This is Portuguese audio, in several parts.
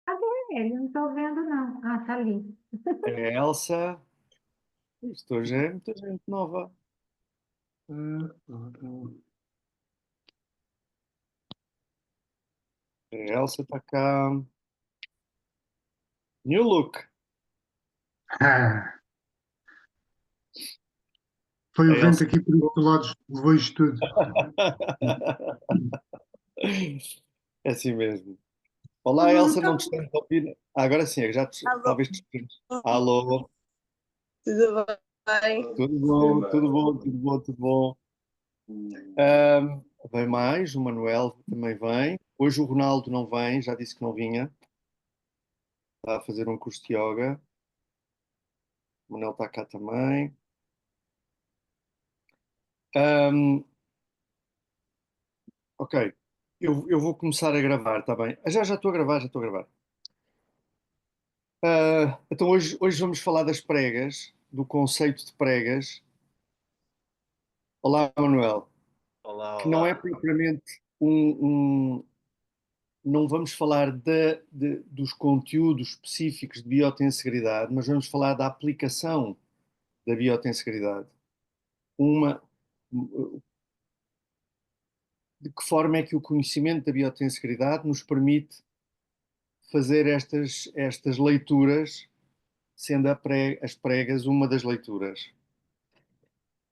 Cadê ele? Não estou vendo, não. Ah, tá ali. É a Elsa. Isto hoje é muita gente nova. A Elsa está cá. New look. Ah, foi A o vento Elsa. aqui por estes lados, levou isto tudo. É assim mesmo. Olá, Não, Elsa, então, não te estás a ouvir? Agora sim, é que Alô, talvez te escreves. Alô, tudo bem? tudo bom, tudo bom, tudo bom, tudo bom. Vem mais, o Manuel também vem. Hoje o Ronaldo não vem, já disse que não vinha. Está a fazer um curso de yoga. O Manuel está cá também. Ahm, ok, eu vou começar a gravar, está bem? Já estou a gravar, já estou a gravar. Então hoje vamos falar das pregas, do conceito de pregas. Olá, Manuel. Olá, Que não é olá. propriamente não vamos falar dos conteúdos específicos de biotensegridade, mas vamos falar da aplicação da biotensegridade. Uma, de que forma é que o conhecimento da biotensegridade nos permite fazer estas leituras, sendo as pregas uma das leituras.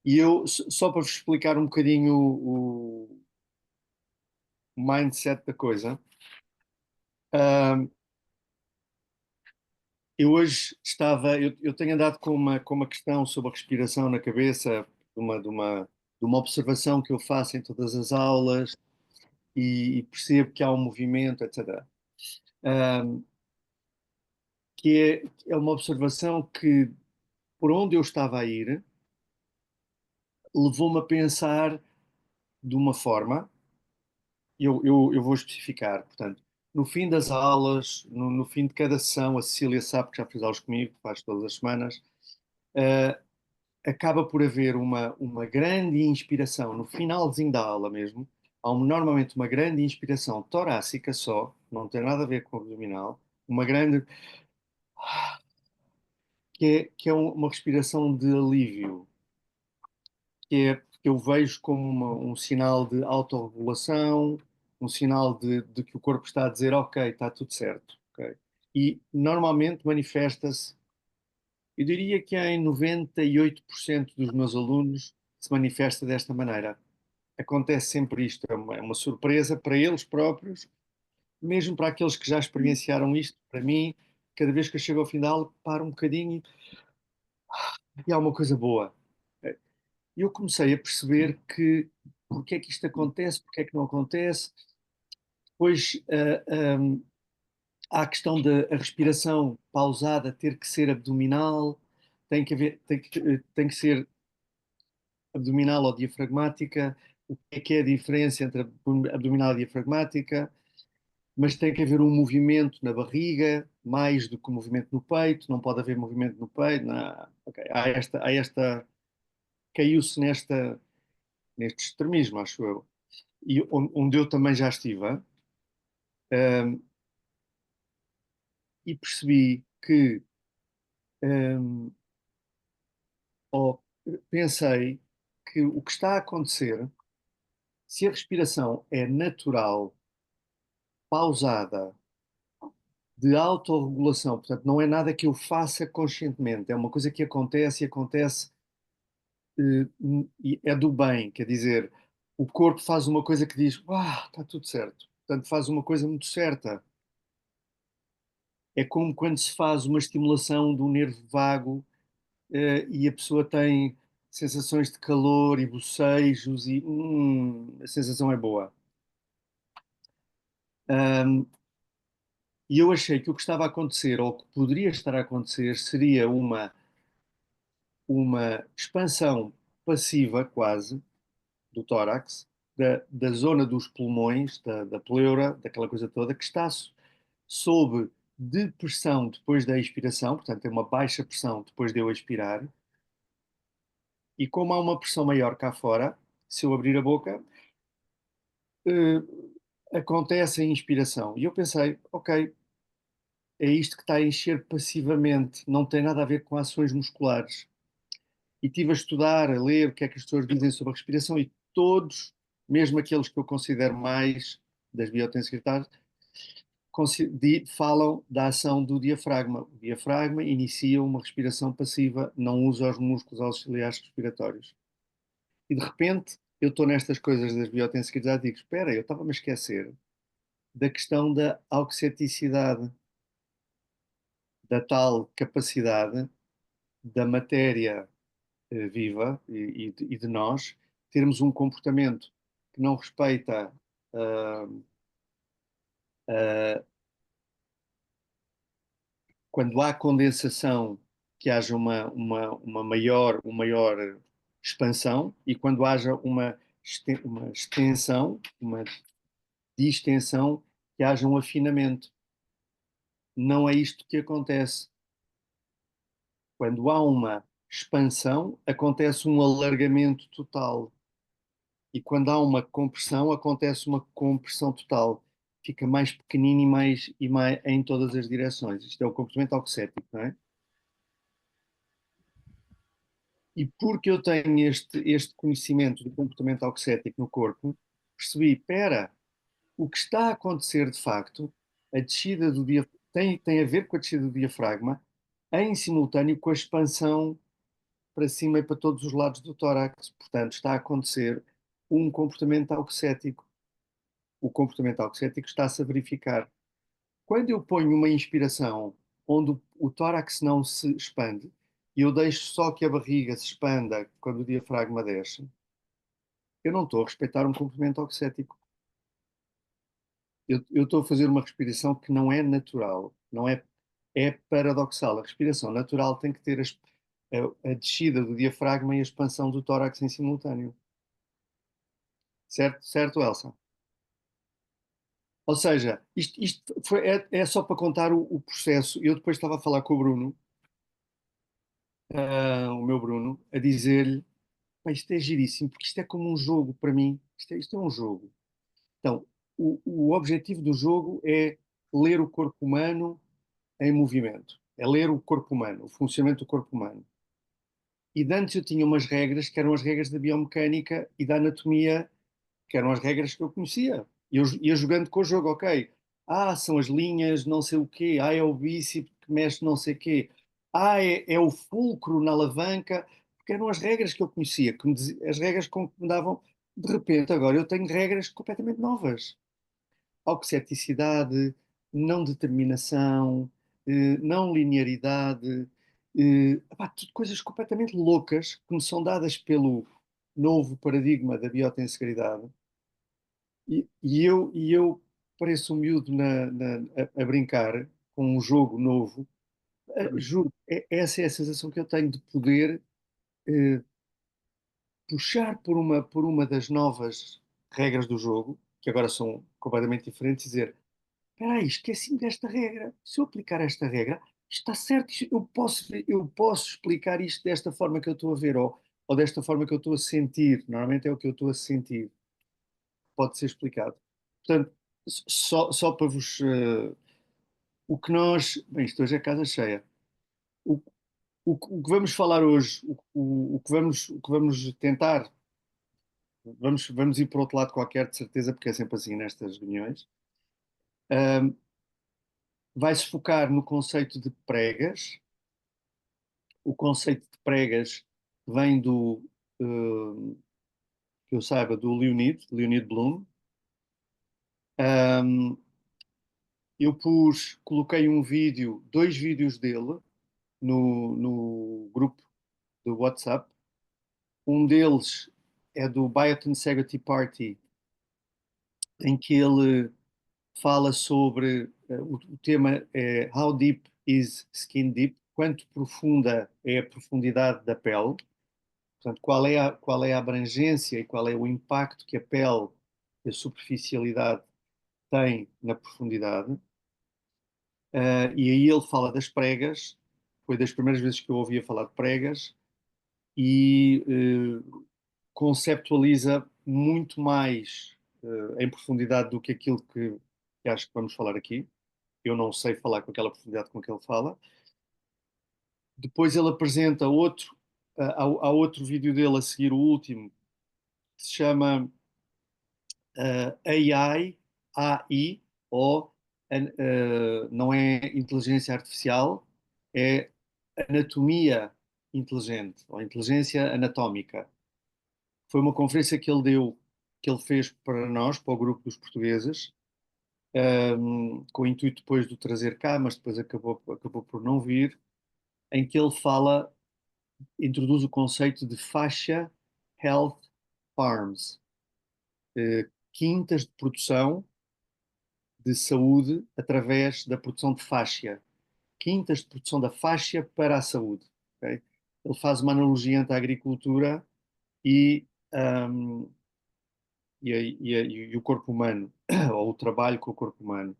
E só para vos explicar um bocadinho o mindset da coisa, uh, eu tenho andado com uma questão sobre a respiração na cabeça, de uma observação que eu faço em todas as aulas e percebo que há um movimento, etc. Um, que é uma observação que, por onde eu estava a ir, levou-me a pensar de uma forma, eu vou especificar, portanto, no fim das aulas, no fim de cada sessão, a Cecília sabe que já fez aulas comigo, faz todas as semanas, uh, acaba por haver uma grande inspiração no finalzinho da aula mesmo. Há normalmente uma grande inspiração torácica só, não tem nada a ver com o abdominal, uma grande, que é uma respiração de alívio, que eu vejo como um sinal de autorregulação, um sinal de que o corpo está a dizer, ok, está tudo certo. Ok? E normalmente manifesta-se, eu diria que em 98% dos meus alunos se manifesta desta maneira. Acontece sempre isto, é uma surpresa para eles próprios, mesmo para aqueles que já experienciaram isto, para mim, cada vez que eu chego ao fim da aula, paro um bocadinho e há uma coisa boa. E eu comecei a perceber que porque é que isto acontece, porque é que não acontece. Depois há a questão da a respiração pausada ter que ser abdominal, tem que ser abdominal ou diafragmática, o que é a diferença entre abdominal e diafragmática, mas tem que haver um movimento na barriga, mais do que um movimento no peito, não pode haver movimento no peito, não. Okay. Caiu-se neste extremismo, acho eu. E onde eu também já estive, e percebi que, um, ou pensei que o que está a acontecer, se a respiração é natural, pausada, de autorregulação, portanto, não é nada que eu faça conscientemente, é uma coisa que acontece e acontece, e é do bem, quer dizer, o corpo faz uma coisa que diz, está tudo certo, portanto, faz uma coisa muito certa. É como quando se faz uma estimulação do nervo vago, e a pessoa tem sensações de calor e bocejos e a sensação é boa. Um, e eu achei que o que estava a acontecer, ou que poderia estar a acontecer, seria uma expansão passiva, quase, do tórax, da zona dos pulmões, da pleura, daquela coisa toda, que está sob depressão depois da expiração, portanto, tem uma baixa pressão depois de eu expirar, e como há uma pressão maior cá fora, se eu abrir a boca, acontece a inspiração. E eu pensei, ok, é isto que está a encher passivamente, não tem nada a ver com ações musculares. E estive a estudar, a ler o que é que as pessoas dizem sobre a respiração e todos, mesmo aqueles que eu considero mais das biotensicritárias, falam da ação do diafragma. O diafragma inicia uma respiração passiva, não usa os músculos auxiliares respiratórios. E de repente, eu estou nestas coisas das biotensicritárias e digo, espera, eu estava-me a esquecer da questão da auxeticidade, da tal capacidade da matéria viva e de nós termos um comportamento que não respeita uh, uh, quando há condensação, que haja uma maior expansão e quando haja uma extensão, uma distensão, que haja um afinamento. Não é isto que acontece. Quando há uma expansão, acontece um alargamento total. E quando há uma compressão, acontece uma compressão total. Fica mais pequenino e mais em todas as direções. Isto é o comportamento auxético, não é? E porque eu tenho este conhecimento do comportamento auxético no corpo, percebi, espera, o que está a acontecer de facto, a descida do tem a ver com a descida do diafragma, em simultâneo com a expansão para cima e para todos os lados do tórax. Portanto, está a acontecer um comportamento auxético. O comportamento auxético está-se a verificar. Quando eu ponho uma inspiração onde o tórax não se expande e eu deixo só que a barriga se expanda quando o diafragma desce, eu não estou a respeitar um comprimento auxético. Eu estou a fazer uma respiração que não é natural, não é, é paradoxal. A respiração natural tem que ter a descida do diafragma e a expansão do tórax em simultâneo. Certo, certo, Elsa? Ou seja, isto é só para contar o processo. Eu depois estava a falar com o Bruno, o meu Bruno, a dizer-lhe: "Pá, isto é giríssimo, porque isto é como um jogo para mim. Isto é um jogo. Então, o objetivo do jogo é ler o corpo humano em movimento. É ler o corpo humano, o funcionamento do corpo humano. E de antes eu tinha umas regras que eram as regras da biomecânica e da anatomia, que eram as regras que eu conhecia. E eu ia jogando com o jogo, ok. Ah, são as linhas, não sei o quê. Ah, é o bíceps que mexe não sei o quê. Ah, é o fulcro na alavanca. Porque eram as regras que eu conhecia, as regras com que me davam. De repente, agora eu tenho regras completamente novas. Auxeticidade, não determinação, não linearidade, tudo coisas completamente loucas que me são dadas pelo novo paradigma da biotensegridade. E eu pareço um miúdo a brincar com um jogo novo. Juro, essa é a sensação que eu tenho de poder eh, puxar por uma das novas regras do jogo, que agora são completamente diferentes, e dizer: espera aí, esqueci-me desta regra. Se eu aplicar esta regra, isto está certo, eu posso explicar isto desta forma que eu estou a ver, ou desta forma que eu estou a sentir. Normalmente é o que eu estou a sentir. Pode ser explicado. Portanto, só para vos. O que nós. Bem, isto hoje é casa cheia. O, o que vamos falar hoje, o que vamos tentar, vamos ir para outro lado qualquer, de certeza, porque é sempre assim nestas reuniões. Ahm, Vai-se focar no conceito de pregas. O conceito de pregas vem que eu saiba, do Leonid Bloom. Um, eu coloquei dois vídeos dele no grupo do WhatsApp. Um deles é do Biotensegrity Party, em que ele fala sobre, o tema é How Deep is Skin Deep? Quanto profunda é a profundidade da pele? Portanto, qual é a abrangência e qual é o impacto que a pele e a superficialidade têm na profundidade. E aí ele fala das pregas, foi das primeiras vezes que eu ouvia falar de pregas, e conceptualiza muito mais em profundidade do que aquilo que acho que vamos falar aqui. eu não sei falar com aquela profundidade com que ele fala. Depois ele apresenta há outro vídeo dele a seguir, o último, que se chama AI, ou não é inteligência artificial, é anatomia inteligente, ou inteligência anatómica. Foi uma conferência que ele deu, que ele fez para nós, para o grupo dos portugueses, com o intuito depois de o trazer cá, mas depois acabou por não vir, em que ele introduz o conceito de Fascia Health Farms, quintas de produção de saúde através da produção de fáscia. Quintas de produção da fáscia para a saúde. Okay? Ele faz uma analogia entre a agricultura e, um, e o corpo humano, ou o trabalho com o corpo humano.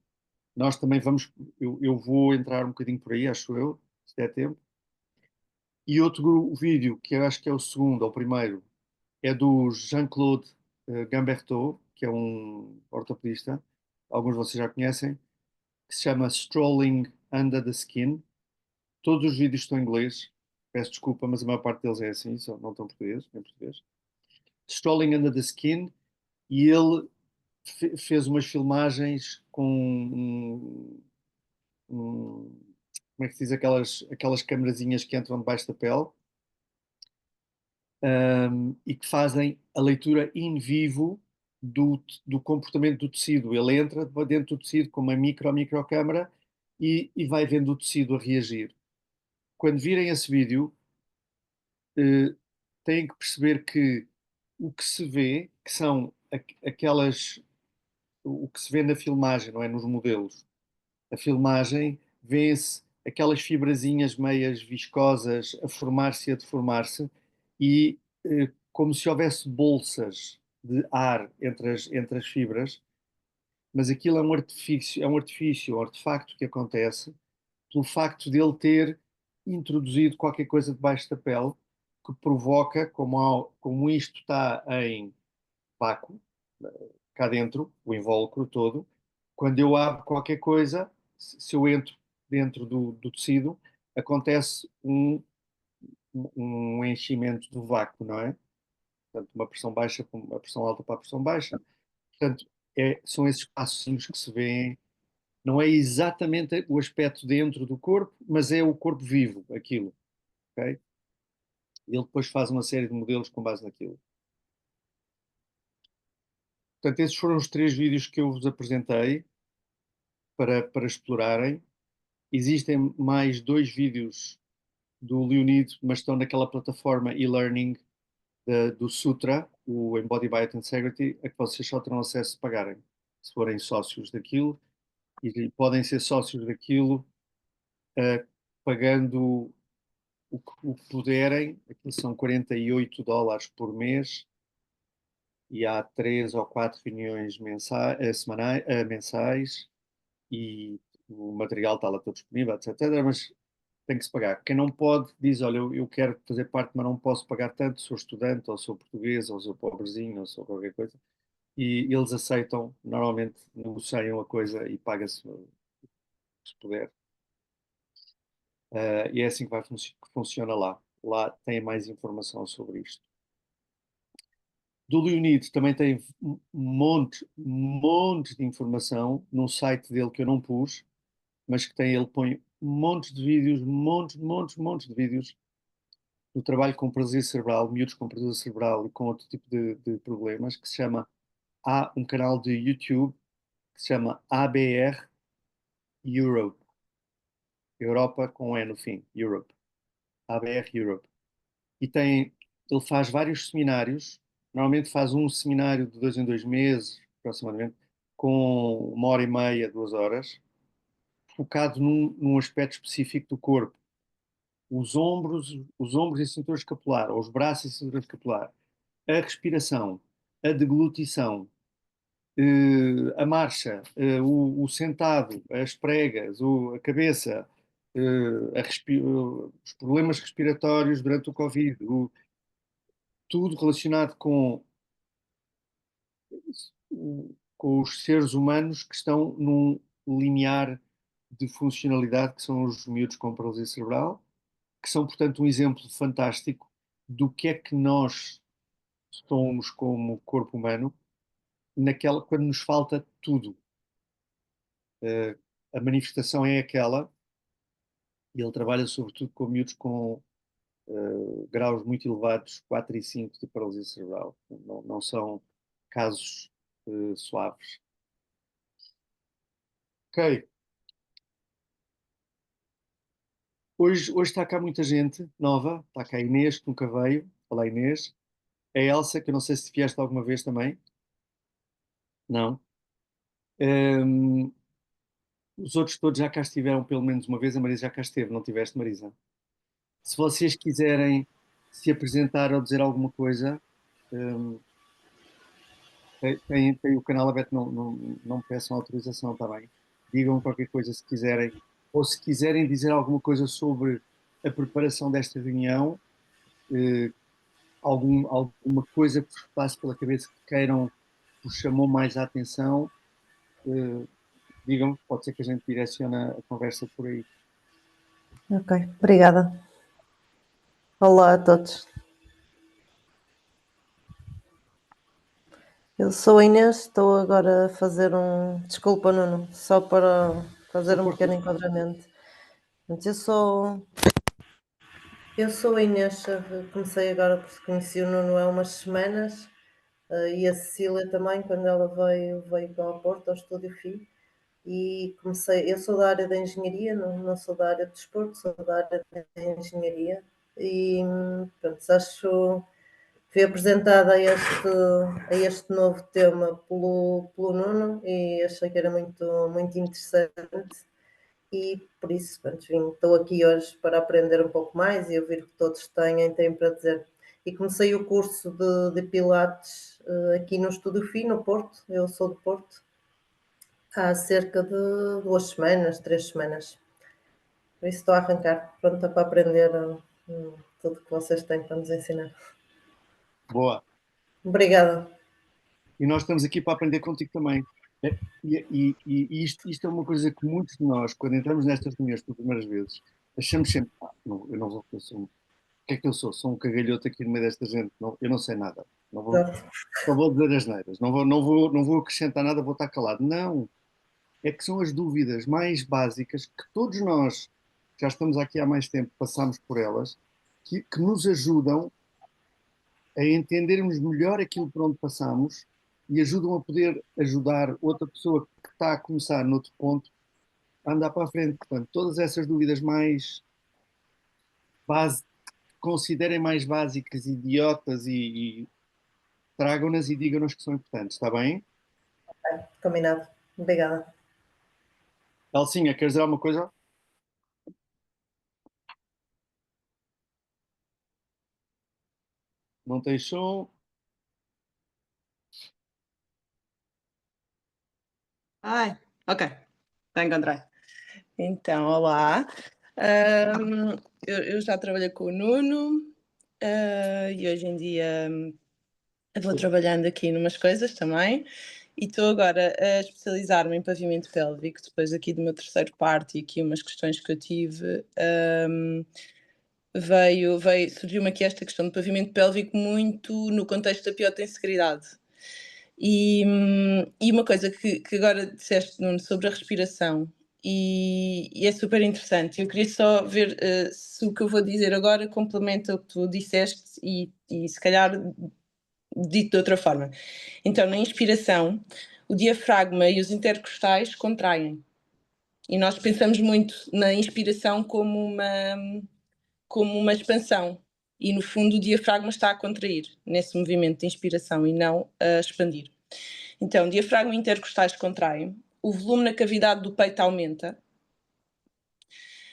Nós também eu vou entrar um bocadinho por aí, acho eu, se der tempo. E outro vídeo, que eu acho que é o segundo ou o primeiro, é do Jean-Claude Gambertot, que é um ortopedista, alguns de vocês já conhecem, que se chama Strolling Under the Skin. Todos os vídeos estão em inglês, peço desculpa, mas a maior parte deles é assim, só não estão em português. Strolling Under the Skin, e ele fez umas filmagens com como é que se diz, aquelas camarazinhas que entram debaixo da pele, e que fazem a leitura in vivo do comportamento do tecido. Ele entra dentro do tecido com uma microcâmara e vai vendo o tecido a reagir. Quando virem esse vídeo, eh, têm que perceber que o que se vê, que são aquelas, o que se vê na filmagem, não é? Nos modelos. A filmagem vê-se aquelas fibrazinhas meias viscosas a formar-se e a deformar-se e como se houvesse bolsas de ar entre as fibras, mas aquilo é um artefacto que acontece pelo facto de ele ter introduzido qualquer coisa debaixo da pele que provoca, como isto está em vácuo, cá dentro, o invólucro todo, quando eu abro qualquer coisa, se eu entro dentro do tecido, acontece um enchimento do vácuo, não é? Portanto, uma pressão baixa com uma pressão alta para a pressão baixa. Portanto, são esses passinhos que se vêem. Não é exatamente o aspecto dentro do corpo, mas é o corpo vivo, aquilo. Okay? Ele depois faz uma série de modelos com base naquilo. Portanto, esses foram os 3 vídeos que eu vos apresentei para explorarem. Existem mais 2 vídeos do Leonid, mas estão naquela plataforma e-learning do Sutra, o Embody Biointegrity, a que vocês só terão acesso se pagarem, se forem sócios daquilo, e podem ser sócios daquilo pagando o que puderem. Aquilo são $48 por mês, e há 3 ou 4 reuniões mensais, e o material está lá todo disponível, etc. Mas tem que se pagar. Quem não pode diz, olha, eu quero fazer parte, mas não posso pagar tanto, sou estudante, ou sou português, ou sou pobrezinho, ou sou qualquer coisa. E eles aceitam, normalmente negociam a coisa e paga-se se puder. E é assim que funciona lá. Lá tem mais informação sobre isto. Do Leonid também tem um monte de informação no site dele que eu não pus, mas que ele põe montes de vídeos, montes de vídeos do trabalho com paralisia cerebral, miúdos com paralisia cerebral e com outro tipo de problemas, que se chama, há um canal de YouTube que se chama ABR Europe, Europa com E no fim, Europe, ABR Europe. E ele faz vários seminários, normalmente faz um seminário de 2 em 2 meses, aproximadamente, com 1 hora e meia, 2 horas, focado num aspecto específico do corpo. Os ombros e a cintura escapular, ou os braços e a cintura escapular, a respiração, a deglutição, a marcha, o sentado, as pregas, a cabeça, os problemas respiratórios durante o Covid, tudo relacionado com os seres humanos que estão num limiar de funcionalidade, que são os miúdos com paralisia cerebral, que são, portanto, um exemplo fantástico do que é que nós somos como corpo humano quando nos falta tudo. A manifestação é aquela, e ele trabalha sobretudo com miúdos com graus muito elevados, 4 e 5 de paralisia cerebral. Não são casos suaves. Ok. Hoje está cá muita gente nova. Está cá a Inês, que nunca veio. Olá, Inês. A Elsa, que eu não sei se vieste alguma vez também. Não. Um, os outros todos já cá estiveram pelo menos uma vez. A Marisa já cá esteve, não tiveste, Marisa? Se vocês quiserem se apresentar ou dizer alguma coisa, um, tem o canal aberto, não peçam autorização, está bem? Digam qualquer coisa se quiserem. Ou se quiserem dizer alguma coisa sobre a preparação desta reunião, eh, alguma coisa que vos passe pela cabeça que queiram, que vos chamou mais a atenção, digam, pode ser que a gente direcione a conversa por aí. Ok, obrigada. Olá a todos. Eu sou a Inês, estou agora a fazer Desculpa, Nuno, só para fazer um pequeno enquadramento. Mas eu sou a Inês, comecei agora porque conheci o Nuno há umas semanas, e a Cecília também, quando ela veio para o Porto, ao Estúdio FI, e eu sou da área da engenharia, não sou da área de desporto, sou da área da engenharia, e pronto, fui apresentada a este novo tema pelo Nuno e achei que era muito, muito interessante e por isso pronto, estou aqui hoje para aprender um pouco mais e ouvir o que todos têm para dizer. E comecei o curso de Pilates aqui no Estúdio FI, no Porto, eu sou do Porto, há cerca de 2 semanas, 3 semanas. Por isso estou a arrancar, pronta para aprender tudo que vocês têm para nos ensinar. Boa. Obrigada. E nós estamos aqui para aprender contigo também. E isto é uma coisa que muitos de nós, quando entramos nestas reuniões pelas primeiras vezes, achamos sempre, não, eu não vou, o que é que eu sou? Sou um cagalhoto aqui no meio desta gente, não, eu não sei nada, só vou dizer as neiras, não vou acrescentar nada, vou estar calado. Não, é que são as dúvidas mais básicas que todos nós, já estamos aqui há mais tempo, passamos por elas, que nos ajudam a entendermos melhor aquilo por onde passamos e ajudam a poder ajudar outra pessoa que está a começar noutro ponto a andar para a frente. Portanto, todas essas dúvidas mais considerem mais básicas, idiotas e tragam-nas e digam-nos que são importantes, está bem? Combinado. Obrigada. Elcinha, queres dizer alguma coisa? Não tens som? Ai, ok, já encontrei. Então, olá. Eu já trabalhei com o Nuno e hoje em dia vou trabalhando aqui numas coisas também e estou agora a especializar-me em pavimento pélvico, depois aqui do meu terceiro parte e aqui umas questões que eu tive. Surgiu-me aqui esta questão de pavimento pélvico muito no contexto da piloto-integridade. E uma coisa que agora disseste, Nuno, sobre a respiração, e é super interessante. Eu queria só ver se o que eu vou dizer agora complementa o que tu disseste e se calhar dito de outra forma. Então, na inspiração, o diafragma e os intercostais contraem. E nós pensamos muito na inspiração como uma expansão. E, no fundo, o diafragma está a contrair nesse movimento de inspiração e não a expandir. Então, diafragma e intercostais contraem, o volume na cavidade do peito aumenta,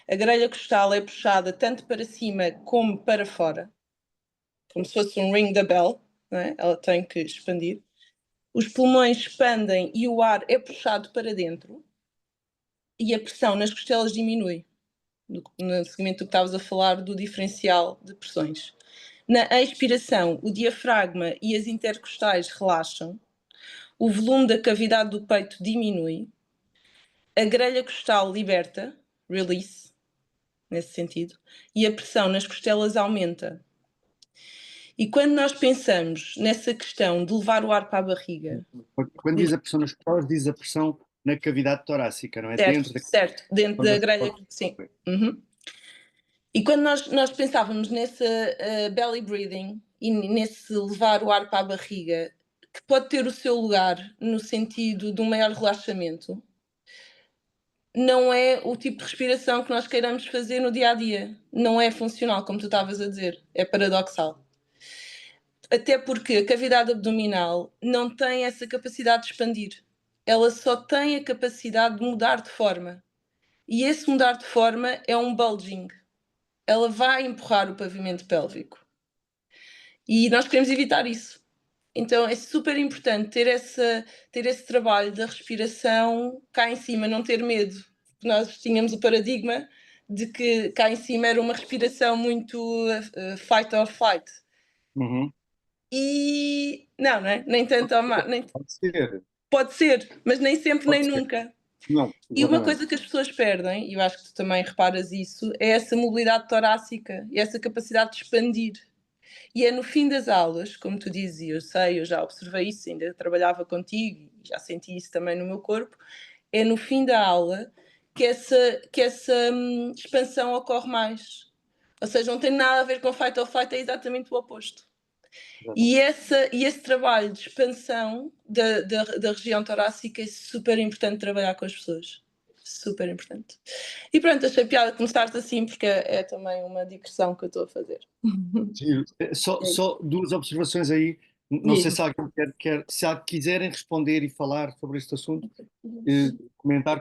a grelha costal é puxada tanto para cima como para fora, como se fosse um ring da bell, não é? Ela tem que expandir. Os pulmões expandem e o ar é puxado para dentro e a pressão nas costelas diminui, no seguimento do que estavas a falar do diferencial de pressões. Na expiração, o diafragma e as intercostais relaxam, o volume da cavidade do peito diminui, a grelha costal liberta, release, nesse sentido, e a pressão nas costelas aumenta. E quando nós pensamos nessa questão de levar o ar para a barriga, Quando diz a pressão nas costas, diz a pressão na cavidade torácica, não é? certo, dentro da grelha, sim. Uhum. E quando nós pensávamos nessa belly breathing e nesse levar o ar para a barriga, que pode ter o seu lugar no sentido de um maior relaxamento, não é o tipo de respiração que nós queiramos fazer no dia a dia. Não é funcional, como tu estavas a dizer. É paradoxal. Até porque a cavidade abdominal não tem essa capacidade de expandir. Ela só tem a capacidade de mudar de forma. E esse mudar de forma é um bulging. Ela vai empurrar o pavimento pélvico. E nós queremos evitar isso. Então é super importante ter esse trabalho da respiração cá em cima, não ter medo. Nós tínhamos o paradigma de que cá em cima era uma respiração muito fight or flight. Uhum. E não é? Nem tanto ao mar. Pode ser. Pode ser, mas nem sempre, Pode nem ser. nunca. Não, E uma exatamente. coisa que as pessoas perdem, e eu acho que tu também reparas isso, é essa mobilidade torácica e essa capacidade de expandir. E é no fim das aulas, como tu dizes, eu sei, eu já observei isso, ainda trabalhava contigo e já senti isso também no meu corpo, é no fim da aula que essa expansão ocorre mais. Ou seja, não tem nada a ver com fight or flight, é exatamente o oposto. E esse trabalho de expansão da região torácica é super importante trabalhar com as pessoas. Super importante. E pronto, achei piada começar assim, porque é também uma digressão que eu estou a fazer. Giro. Só duas observações aí. Não sei se alguém se quiserem responder e falar sobre este assunto,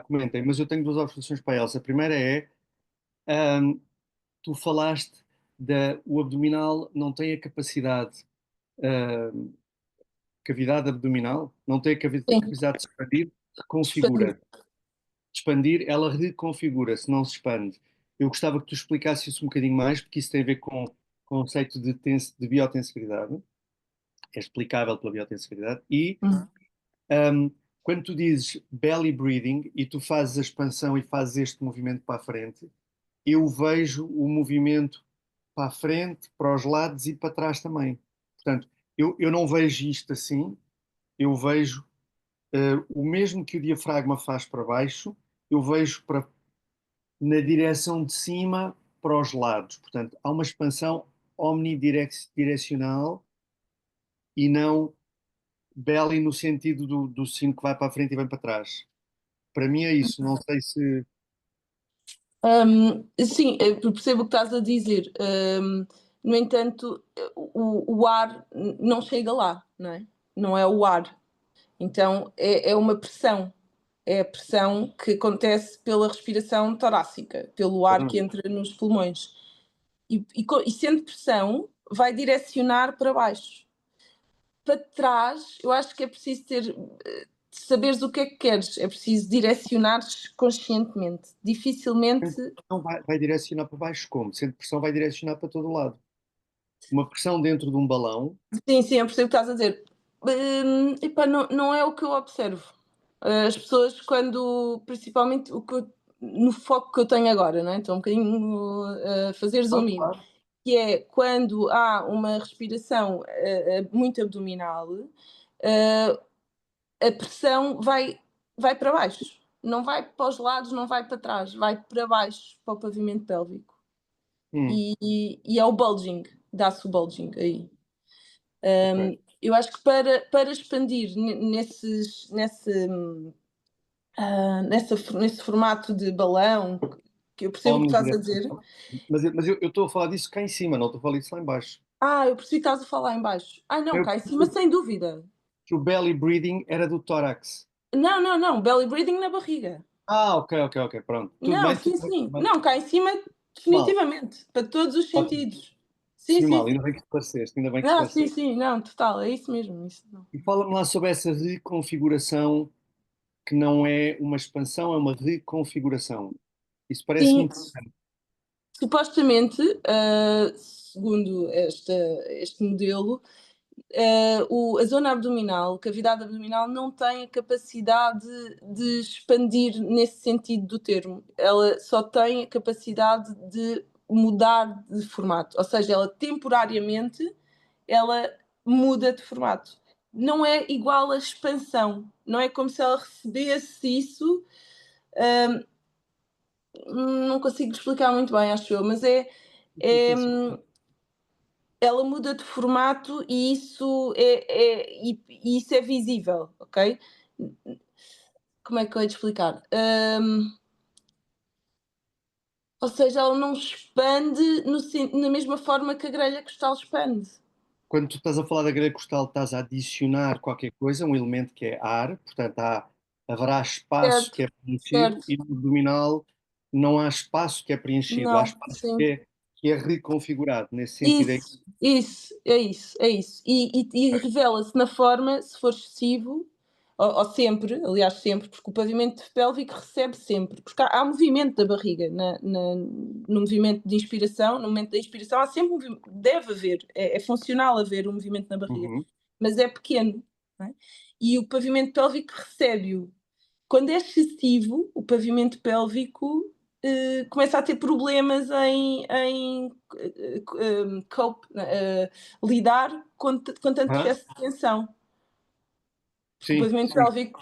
comentem. Mas eu tenho duas observações para a Elsa. A primeira é, tu falaste o abdominal não tem a capacidade, cavidade abdominal, não tem a capacidade de expandir, reconfigura. Expandir, ela reconfigura-se, não se expande. Eu gostava que tu explicasses isso um bocadinho mais, porque isso tem a ver com o conceito de biotensibilidade. É explicável pela biotensibilidade. E quando tu dizes belly breathing e tu fazes a expansão e fazes este movimento para a frente, eu vejo o movimento para a frente, para os lados e para trás também. Portanto, eu não vejo isto assim, eu vejo o mesmo que o diafragma faz para baixo, eu vejo na direção de cima para os lados. Portanto, há uma expansão omnidirecional e não belly no sentido do sino que vai para a frente e vem para trás. Para mim é isso. Não sei se. Sim, eu percebo o que estás a dizer. No entanto, o ar não chega lá, não é? Não é o ar. Então é uma pressão. É a pressão que acontece pela respiração torácica, pelo ar que entra nos pulmões. E sendo pressão, vai direcionar para baixo. Para trás, eu acho que é preciso saberes o que é que queres, é preciso direcionares conscientemente. Dificilmente. Não vai direcionar para baixo como? Sendo pressão, vai direcionar para todo lado. Uma pressão dentro de um balão. Sim, eu percebo o que estás a dizer. Epá, não é o que eu observo. As pessoas, principalmente no foco que eu tenho agora, não é? Estou um bocadinho a fazer zoom in, que é quando há uma respiração muito abdominal, a pressão vai para baixo, não vai para os lados, não vai para trás, vai para baixo, para o pavimento pélvico. E é o bulging, dá-se o bulging aí. Eu acho que para expandir nesse formato de balão, que eu percebo o que estás a dizer. Mas eu estou a falar disso cá em cima, não estou a falar disso lá em baixo. Eu percebi que estás a falar em baixo. Não, cá em cima, sem dúvida. Que o belly breathing era do tórax. Não, belly breathing na barriga. Ok, pronto. Tudo bem, sim. Bem. Não, cá em cima, definitivamente, para todos os sentidos. Sim. Ainda bem que esclareceste, ainda bem que esclareceste. Sim, não, total, é isso mesmo. E fala-me lá sobre essa reconfiguração, que não é uma expansão, é uma reconfiguração. Isso parece-me interessante. Supostamente, segundo este modelo, a zona abdominal, cavidade abdominal, não tem a capacidade de expandir nesse sentido do termo. Ela só tem a capacidade de mudar de formato, ou seja, ela temporariamente ela muda de formato. Não é igual à expansão, não é como se ela recebesse isso. Não consigo explicar muito bem, acho eu, mas é, ela muda de formato e isso é visível, ok? Como é que eu ia te explicar? Ou seja, ela não expande na mesma forma que a grelha costal expande. Quando tu estás a falar da grelha costal, estás a adicionar qualquer coisa, um elemento que é ar, portanto haverá espaço Certo, que é preenchido certo. e no abdominal não há espaço que é preenchido, há Não, espaço sim. que é reconfigurado. Nesse sentido, é Isso, é isso, é isso. E revela-se na forma, se for excessivo, ou sempre, aliás, sempre, porque o pavimento pélvico recebe sempre, porque há movimento da barriga no movimento de inspiração, no momento da inspiração há sempre movimento, deve haver, é funcional haver um movimento na barriga, Uhum. mas é pequeno, não é? E o pavimento pélvico recebe-o. Quando é excessivo, o pavimento pélvico começa a ter problemas em lidar com tanto Ah, excesso de tensão. Porque o sim, pavimento sim, pélvico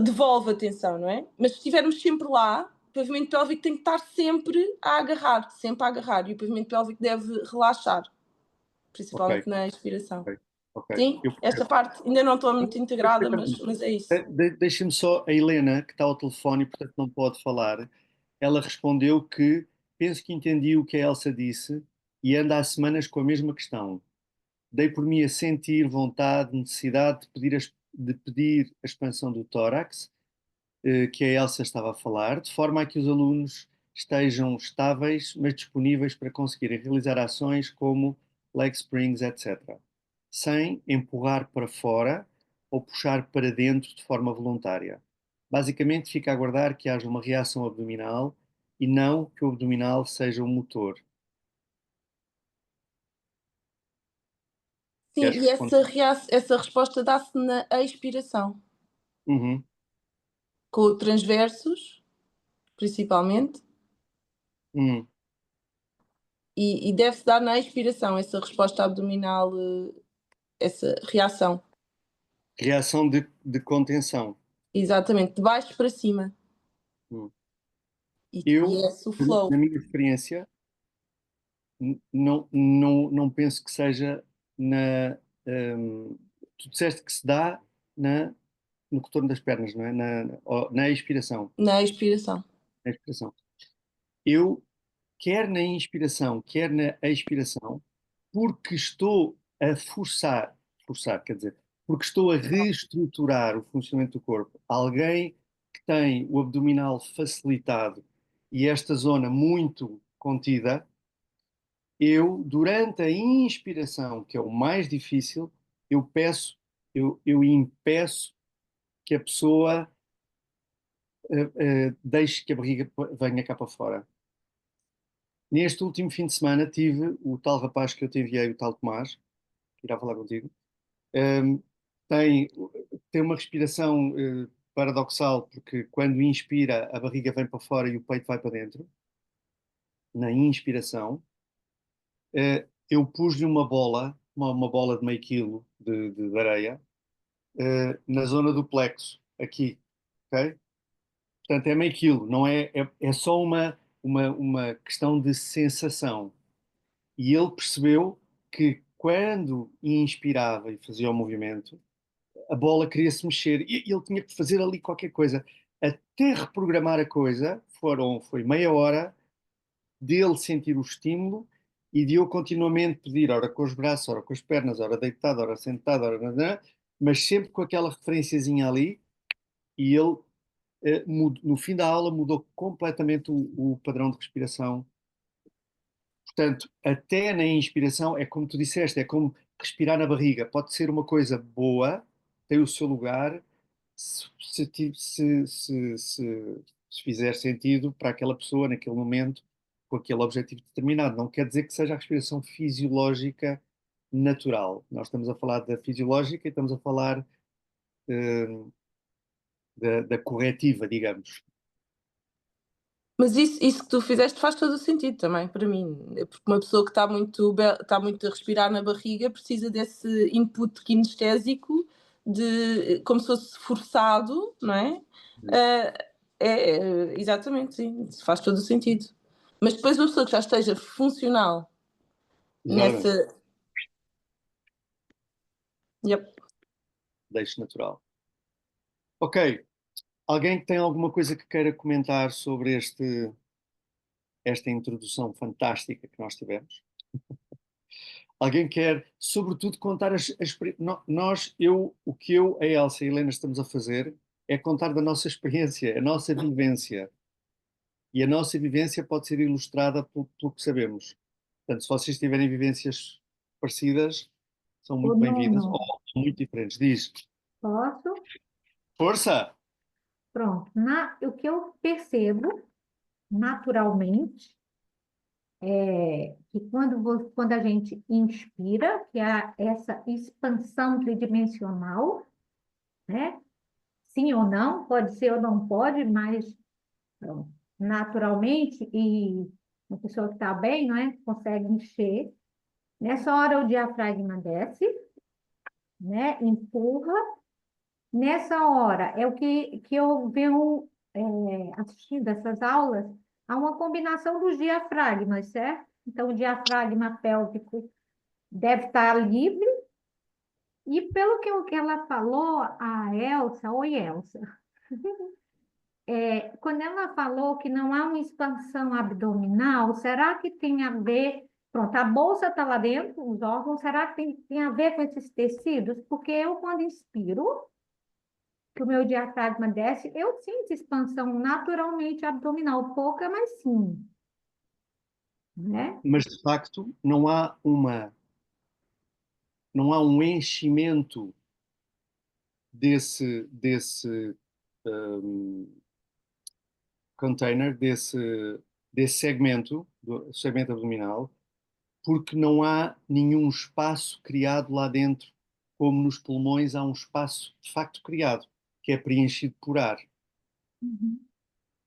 devolve a tensão, não é? Mas se estivermos sempre lá, o pavimento pélvico tem que estar sempre a agarrar, sempre a agarrar. E o pavimento pélvico deve relaxar, ok, principalmente na expiração. ok, ok. Sim, Eu esta parte ainda não estou muito integrada, perfeitamente. mas é isso. Deixa-me só, a Helena, que está ao telefone e portanto não pode falar, ela respondeu que penso que entendi o que a Elsa disse e anda há semanas com a mesma questão. Dei por mim a sentir vontade, necessidade de pedir a expansão do tórax, que a Elsa estava a falar, de forma a que os alunos estejam estáveis, mas disponíveis para conseguirem realizar ações como leg springs, etc., sem empurrar para fora ou puxar para dentro de forma voluntária. Basicamente, fica a aguardar que haja uma reação abdominal e não que o abdominal seja o motor. Sim, Queres e responder? essa resposta dá-se na expiração, Uhum. com transversos, principalmente, Uhum. e deve-se dar na expiração essa resposta abdominal, essa reação. Reação de contenção. Exatamente, de baixo para cima. Uhum. E Eu, é esse o flow. na minha experiência, não penso que seja na. Tu disseste que se dá no retorno das pernas, não é? Na expiração. Na expiração. Na expiração. Eu, quer na inspiração, quer na expiração, porque estou a forçar, quer dizer, porque estou a reestruturar o funcionamento do corpo, alguém que tem o abdominal facilitado e esta zona muito contida, eu, durante a inspiração, que é o mais difícil, eu peço, eu impeço que a pessoa deixe que a barriga venha cá para fora. Neste último fim de semana tive o tal rapaz que eu te enviei, o tal Tomás, que irá falar contigo, um, tem, tem uma respiração paradoxal, porque quando inspira a barriga vem para fora e o peito vai para dentro, na inspiração. Eu pus-lhe uma bola, uma bola de meio quilo de areia, na zona do plexo, aqui, ok? Portanto, é meio quilo, não é só uma questão de sensação. E ele percebeu que quando inspirava e fazia o movimento, a bola queria se mexer e ele tinha que fazer ali qualquer coisa. Até reprogramar a coisa, foi meia hora dele sentir o estímulo e de eu continuamente pedir, ora com os braços, ora com as pernas, ora deitado, ora sentado, ora, mas sempre com aquela referenciazinha ali, e ele, no fim da aula, mudou completamente o padrão de respiração. Portanto, até na inspiração, é como tu disseste, é como respirar na barriga. Pode ser uma coisa boa, tem o seu lugar, se fizer sentido para aquela pessoa naquele momento, com aquele objetivo determinado. Não quer dizer que seja a respiração fisiológica natural. Nós estamos a falar da fisiológica e estamos a falar eh, da corretiva, digamos. Mas isso que tu fizeste faz todo o sentido também, para mim. É porque uma pessoa que está muito a respirar na barriga precisa desse input kinestésico como se fosse forçado, não é? Exatamente, sim. Isso faz todo o sentido. Mas depois uma pessoa que já esteja funcional Exatamente. nessa... Yep. Deixe natural. Ok. Alguém que tem alguma coisa que queira comentar sobre esta introdução fantástica que nós tivemos? Alguém quer, sobretudo, contar o que eu, a Elsa e a Helena estamos a fazer é contar da nossa experiência, a nossa vivência. E a nossa vivência pode ser ilustrada pelo que sabemos. Portanto, se vocês tiverem vivências parecidas, são Ô, muito bem-vindas ou Nuno, muito diferentes. Diz, posso? força! Pronto. O que eu percebo naturalmente é que quando a gente inspira, que há essa expansão tridimensional, né? Sim ou não, pode ser ou não pode, mas pronto, naturalmente, e a pessoa que está bem, não é? Consegue encher. Nessa hora o diafragma desce, né? Empurra. Nessa hora, é o que eu venho assistindo essas aulas, há uma combinação dos diafragmas, certo? Então, o diafragma pélvico deve estar livre, e pelo que ela falou, a Elsa, oi Elsa, quando ela falou que não há uma expansão abdominal, será que tem a ver? Pronto, a bolsa está lá dentro, os órgãos, será que tem a ver com esses tecidos? Porque eu, quando inspiro, que o meu diafragma desce, eu sinto expansão naturalmente abdominal, pouca, mas sim, né? Mas, de facto, não há um enchimento desse um, container, desse segmento, do segmento abdominal, porque não há nenhum espaço criado lá dentro, como nos pulmões há um espaço de facto criado, que é preenchido por ar. Uhum.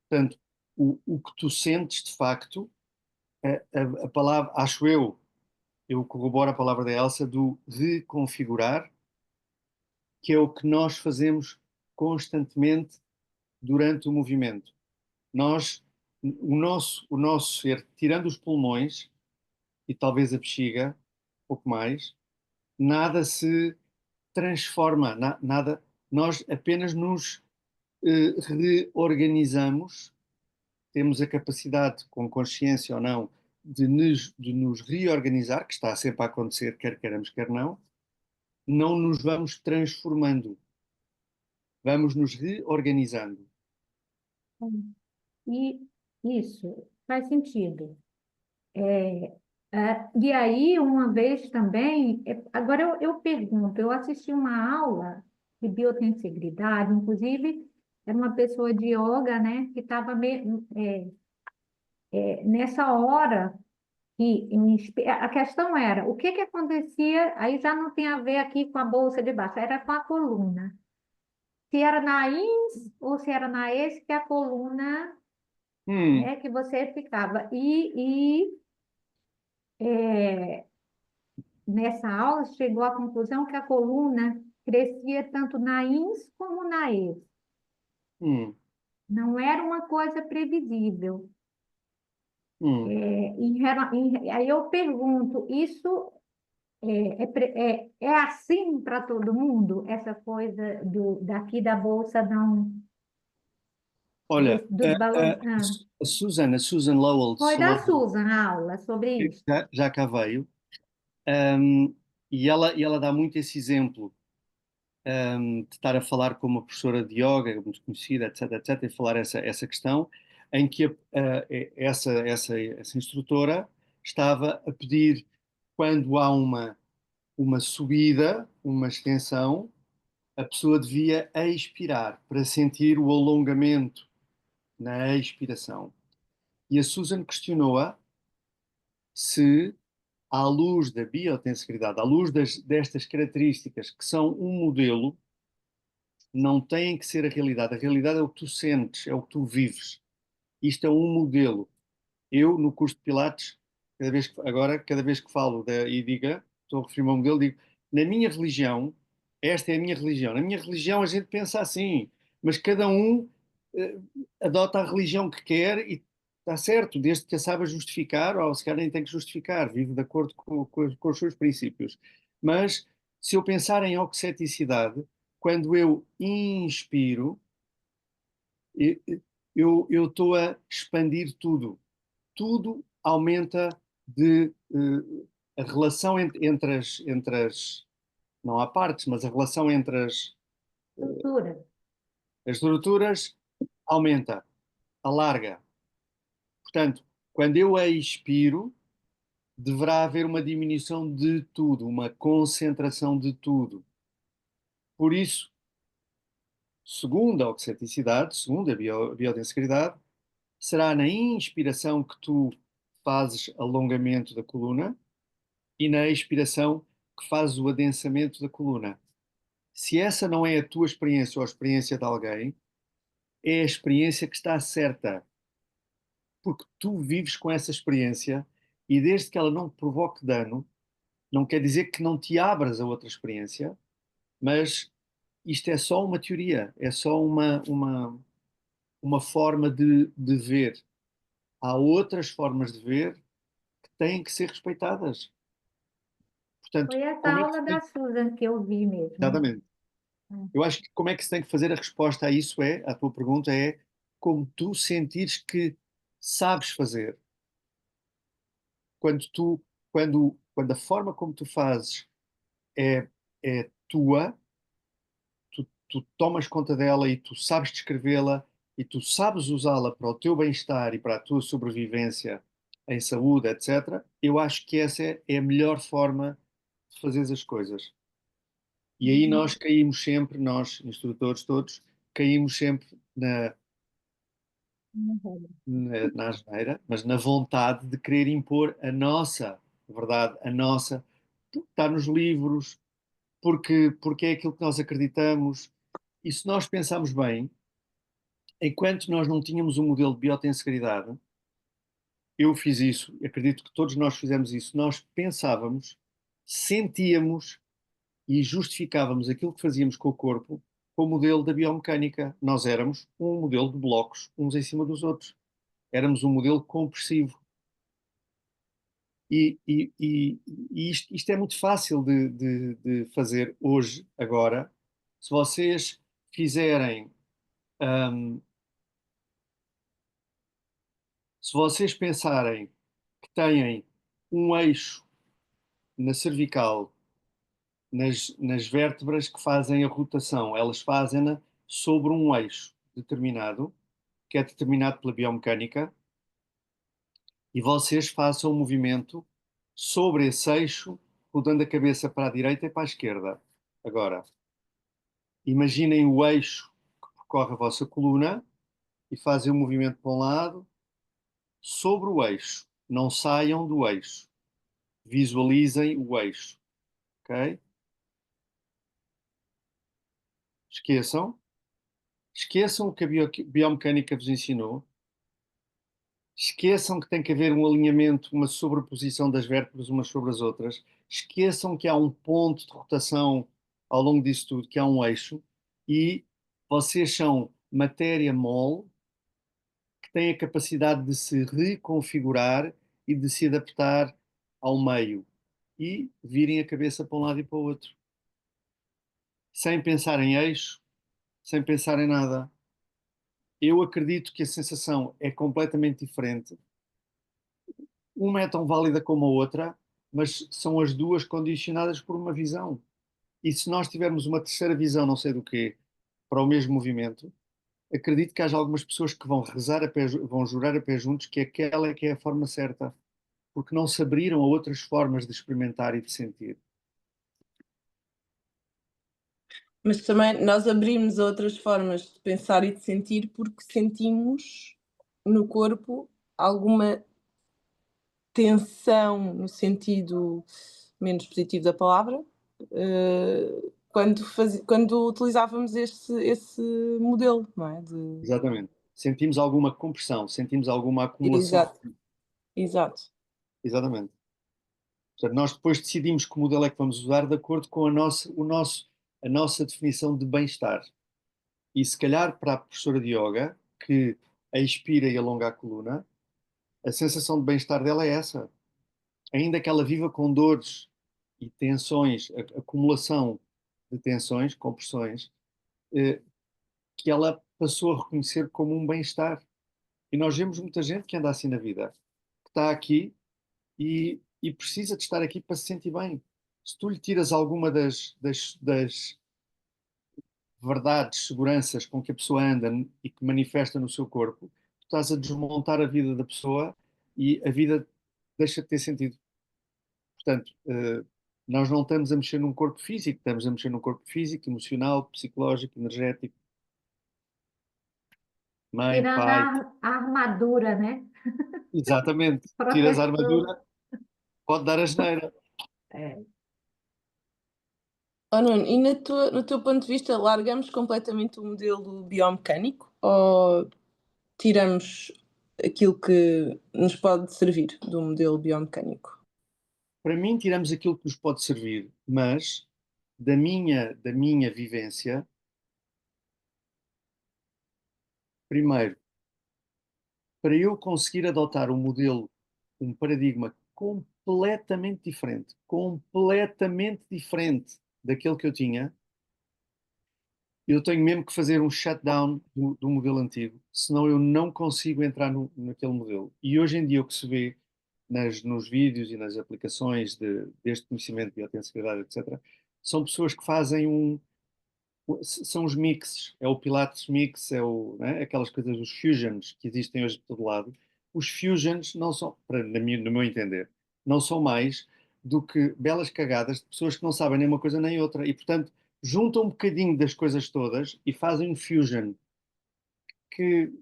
Portanto, o que tu sentes de facto, a palavra, acho eu corroboro a palavra da Elsa, do reconfigurar, que é o que nós fazemos constantemente durante o movimento. Nós, o nosso ser, tirando os pulmões e talvez a bexiga, um pouco mais, nada se transforma, nada, nós apenas nos reorganizamos, temos a capacidade, com consciência ou não, de nos reorganizar, que está sempre a acontecer, quer queiramos, quer não nos vamos transformando, vamos nos reorganizando. E isso faz sentido. E aí, uma vez também, agora eu pergunto, eu assisti uma aula de biotensegridade, inclusive era uma pessoa de yoga, né, que estava nessa hora a questão era, o que que acontecia, aí já não tem a ver aqui com a bolsa de baixo, era com a coluna. Se era na ins ou se era na ex, que a coluna, Hum, né, que você ficava. É, nessa aula chegou à conclusão que a coluna crescia tanto na ins como na ex. hum, Não era uma coisa previsível. hum. Aí eu pergunto, isso é assim para todo mundo, essa coisa daqui da bolsa não, Olha, dos balões. a Susan Lowell Foi da Susan a aula sobre que isso. já cá veio, um, e ela dá muito esse exemplo, de estar a falar com uma professora de yoga muito conhecida, etc, etc, e falar essa questão, em que essa instrutora estava a pedir, quando há uma subida, uma extensão, a pessoa devia expirar para sentir o alongamento na expiração. E a Susan questionou-a se à luz da biotensegridade, à luz destas características que são um modelo, não têm que ser a realidade. A realidade é o que tu sentes, é o que tu vives. Isto é um modelo. Eu, no curso de Pilates, cada vez que falo e diga, estou a referir-me ao modelo, digo, na minha religião, esta é a minha religião. Na minha religião a gente pensa assim, mas cada um eh, adota a religião que quer e está certo, desde que a saiba justificar, ou se calhar nem tem que justificar, vive de acordo com os seus princípios. Mas se eu pensar em oxeticidade, quando eu inspiro, eu estou a expandir tudo. Tudo aumenta a relação entre as, não há partes, mas a relação entre Estrutura. as estruturas aumenta, alarga. Portanto, quando eu a expiro, deverá haver uma diminuição de tudo, uma concentração de tudo. Por isso, segundo a oxeticidade, segundo a biodensitariedade, será na inspiração que tu fazes alongamento da coluna e na expiração que fazes o adensamento da coluna. Se essa não é a tua experiência ou a experiência de alguém, é a experiência que está certa, porque tu vives com essa experiência e desde que ela não te provoque dano, não quer dizer que não te abras a outra experiência, mas isto é só uma teoria, é só uma forma de ver. Há outras formas de ver que têm que ser respeitadas. Portanto, Foi essa como é que aula se da tem... Susan que eu vi mesmo. Exatamente. Eu acho que como é que se tem que fazer a resposta a isso a tua pergunta é como tu sentires que sabes fazer. Quando tu, quando a forma como tu fazes é tua, tu tomas conta dela e tu sabes descrevê-la e tu sabes usá-la para o teu bem-estar e para a tua sobrevivência em saúde, etc. Eu acho que essa é a melhor forma de fazer as coisas. E aí nós caímos sempre, nós, instrutores todos, caímos sempre na asneira, mas na vontade de querer impor a nossa verdade, a nossa, está nos livros, porque é aquilo que nós acreditamos. E se nós pensarmos bem, enquanto nós não tínhamos um modelo de biotensegridade, eu fiz isso, acredito que todos nós fizemos isso, nós pensávamos, sentíamos e justificávamos aquilo que fazíamos com o corpo com o modelo da biomecânica. Nós éramos um modelo de blocos, uns em cima dos outros. Éramos um modelo compressivo. E isto é muito fácil de fazer hoje, agora. Se vocês fizerem, hum, se vocês pensarem que têm um eixo na cervical, nas vértebras que fazem a rotação, elas fazem-na sobre um eixo determinado, que é determinado pela biomecânica, e vocês façam um movimento sobre esse eixo, rodando a cabeça para a direita e para a esquerda. Agora, imaginem o eixo que percorre a vossa coluna e fazem um movimento para um lado, sobre o eixo. Não saiam do eixo. Visualizem o eixo. Ok? Esqueçam. Esqueçam o que a biomecânica vos ensinou. Esqueçam que tem que haver um alinhamento, uma sobreposição das vértebras umas sobre as outras. Esqueçam que há um ponto de rotação ao longo disso tudo, que há um eixo, e vocês são matéria mole que tem a capacidade de se reconfigurar e de se adaptar ao meio e virem a cabeça para um lado e para o outro, sem pensar em eixo, sem pensar em nada. Eu acredito que a sensação é completamente diferente. Uma é tão válida como a outra, mas são as duas condicionadas por uma visão. E se nós tivermos uma terceira visão, não sei do quê, para o mesmo movimento, acredito que haja algumas pessoas que vão rezar vão jurar a pé juntos que aquela é que é a forma certa, porque não se abriram a outras formas de experimentar e de sentir. Mas também nós abrimos a outras formas de pensar e de sentir porque sentimos no corpo alguma tensão no sentido menos positivo da palavra, quando utilizávamos esse modelo, não é? Exatamente. Sentimos alguma compressão, sentimos alguma acumulação. Exato, exato. Exatamente. Portanto, nós depois decidimos que modelo é que vamos usar de acordo com a nossa definição de bem-estar. E se calhar para a professora de yoga, que expira e alonga a coluna, a sensação de bem-estar dela é essa. Ainda que ela viva com dores e tensões, acumulação de tensões, compressões, eh, que ela passou a reconhecer como um bem-estar. E nós vemos muita gente que anda assim na vida, que está aqui e precisa de estar aqui para se sentir bem. Se tu lhe tiras alguma das verdades, seguranças com que a pessoa anda e que manifesta no seu corpo, tu estás a desmontar a vida da pessoa e a vida deixa de ter sentido. Portanto, nós não estamos a mexer num corpo físico, estamos a mexer num corpo físico, emocional, psicológico, energético. Mãe, Tirando pai, a armadura, né? exatamente. Tiras a Protetor. armadura, pode dar a asneira. É. Oh, Nuno, e no teu ponto de vista, largamos completamente o modelo biomecânico ou tiramos aquilo que nos pode servir do modelo biomecânico? Para mim, tiramos aquilo que nos pode servir, mas da minha vivência, primeiro, para eu conseguir adotar um modelo, um paradigma completamente diferente daquele que eu tinha, eu tenho mesmo que fazer um shutdown do modelo antigo, senão eu não consigo entrar naquele modelo. E hoje em dia o que se vê nos vídeos e nas aplicações deste conhecimento de biotensibilidade, etc., são pessoas que fazem são os mixes, é o Pilates mix, né, aquelas coisas, os fusions que existem hoje de todo lado. Os fusions não são, no meu entender, não são mais do que belas cagadas de pessoas que não sabem nem uma coisa nem outra e, portanto, juntam um bocadinho das coisas todas e fazem um fusion que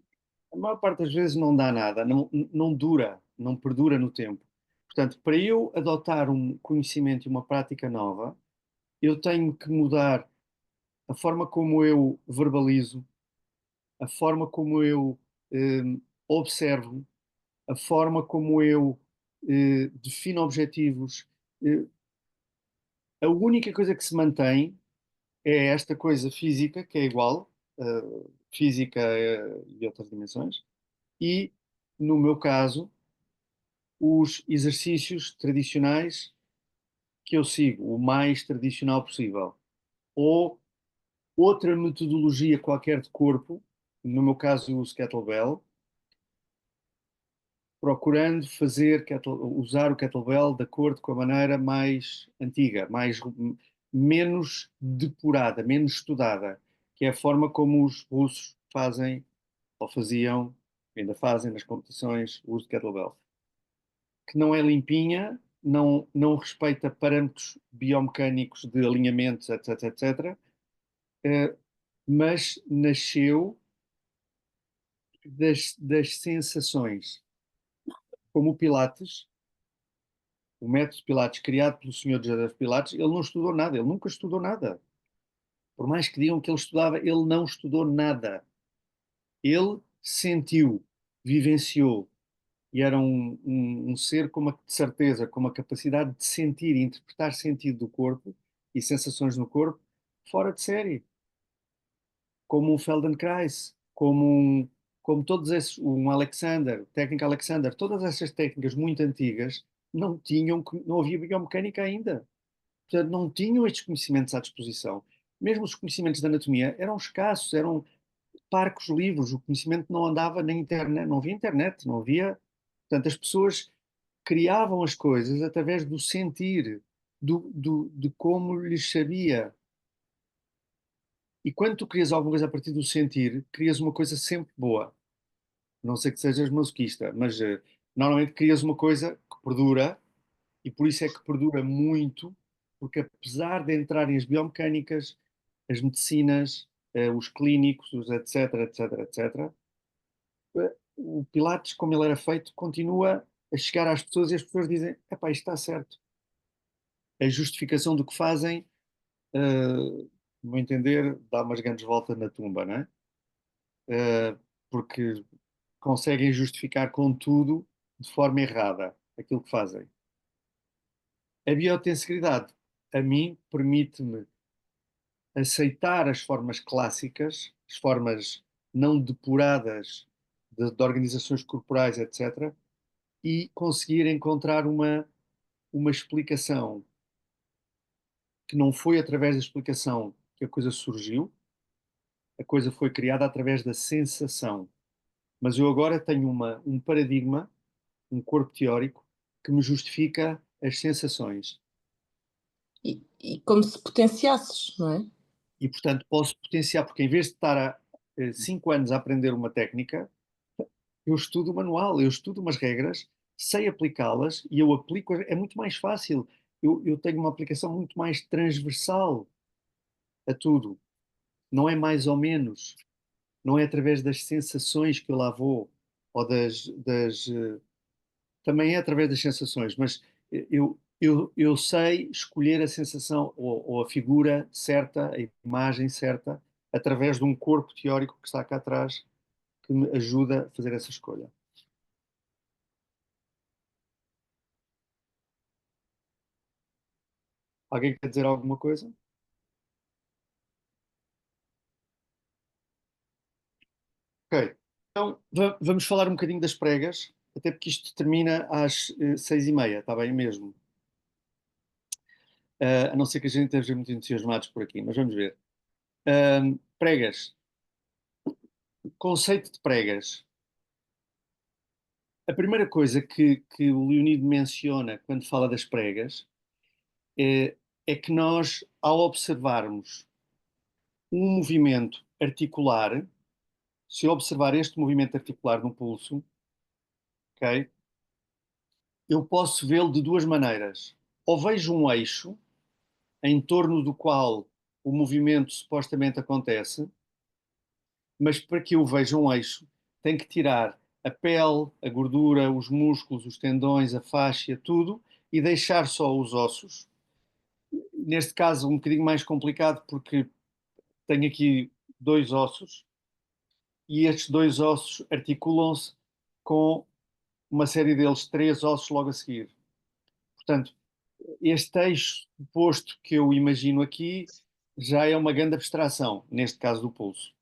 a maior parte das vezes não dá nada, não dura, não perdura no tempo. Portanto, para eu adotar um conhecimento e uma prática nova, eu tenho que mudar a forma como eu verbalizo, a forma como eu observo, a forma como eu defino objetivos. Eh, a única coisa que se mantém é esta coisa física, que é igual, física e outras dimensões, e, no meu caso, os exercícios tradicionais que eu sigo, o mais tradicional possível. Ou outra metodologia qualquer de corpo, no meu caso eu uso kettlebell, procurando usar o kettlebell de acordo com a maneira mais antiga, menos depurada, menos estudada, que é a forma como os russos fazem, ou faziam, ainda fazem nas competições, o uso de kettlebell. Que não é limpinha, não respeita parâmetros biomecânicos de alinhamentos, etc, etc, mas nasceu das sensações. Como o Pilates, o método Pilates criado pelo senhor Joseph Pilates, ele não estudou nada, ele nunca estudou nada. Por mais que digam que ele estudava, ele não estudou nada. Ele sentiu, vivenciou, e era um ser com uma certeza, com uma capacidade de sentir e interpretar sentido do corpo e sensações no corpo, fora de série. Como um Feldenkrais, como todos esses, um Alexander, técnica Alexander, todas essas técnicas muito antigas não havia biomecânica ainda. Portanto, não tinham estes conhecimentos à disposição. Mesmo os conhecimentos de anatomia eram escassos, eram parcos livros, o conhecimento não andava na internet, não havia internet, não havia. Portanto, as pessoas criavam as coisas através do sentir, de como lhes sabia. E quando tu crias alguma coisa a partir do sentir, crias uma coisa sempre boa. Não sei que sejas masoquista, mas normalmente crias uma coisa que perdura, e por isso é que perdura muito, porque apesar de entrarem as biomecânicas, as medicinas, os clínicos, os etc, etc, etc, o Pilates, como ele era feito, continua a chegar às pessoas e as pessoas dizem, epá, isto está certo. A justificação do que fazem, no meu entender, dá umas grandes voltas na tumba, não é? Porque conseguem justificar com tudo de forma errada aquilo que fazem. A biotensegridade, a mim, permite-me aceitar as formas clássicas, as formas não depuradas de organizações corporais, etc., e conseguir encontrar uma explicação que não foi através da explicação que a coisa surgiu, a coisa foi criada através da sensação. Mas eu agora tenho um paradigma, um corpo teórico, que me justifica as sensações. E como se potenciasses, não é? E, portanto, posso potenciar, porque em vez de estar há 5 anos a aprender uma técnica, eu estudo o manual, eu estudo umas regras, sei aplicá-las e eu aplico. É muito mais fácil. Eu tenho uma aplicação muito mais transversal a tudo. Não é mais ou menos. Não é através das sensações que eu lá vou, ou também é através das sensações, mas eu sei escolher a sensação ou a figura certa, a imagem certa, através de um corpo teórico que está cá atrás, que me ajuda a fazer essa escolha. Alguém quer dizer alguma coisa? Ok. Então, vamos falar um bocadinho das pregas, até porque isto termina às 6h30, está bem mesmo? A não ser que a gente esteja muito entusiasmados por aqui, mas vamos ver. Pregas. Conceito de pregas. A primeira coisa que o Leonido menciona quando fala das pregas é que nós, ao observarmos um movimento articular, se eu observar este movimento articular no pulso, ok, eu posso vê-lo de duas maneiras. Ou vejo um eixo em torno do qual o movimento supostamente acontece, mas para que eu veja um eixo, tenho que tirar a pele, a gordura, os músculos, os tendões, a fáscia, tudo, e deixar só os ossos. Neste caso, um bocadinho mais complicado, porque tenho aqui dois ossos, e estes dois ossos articulam-se com uma série deles, três ossos logo a seguir. Portanto, este eixo posto que eu imagino aqui já é uma grande abstração, neste caso do pulso.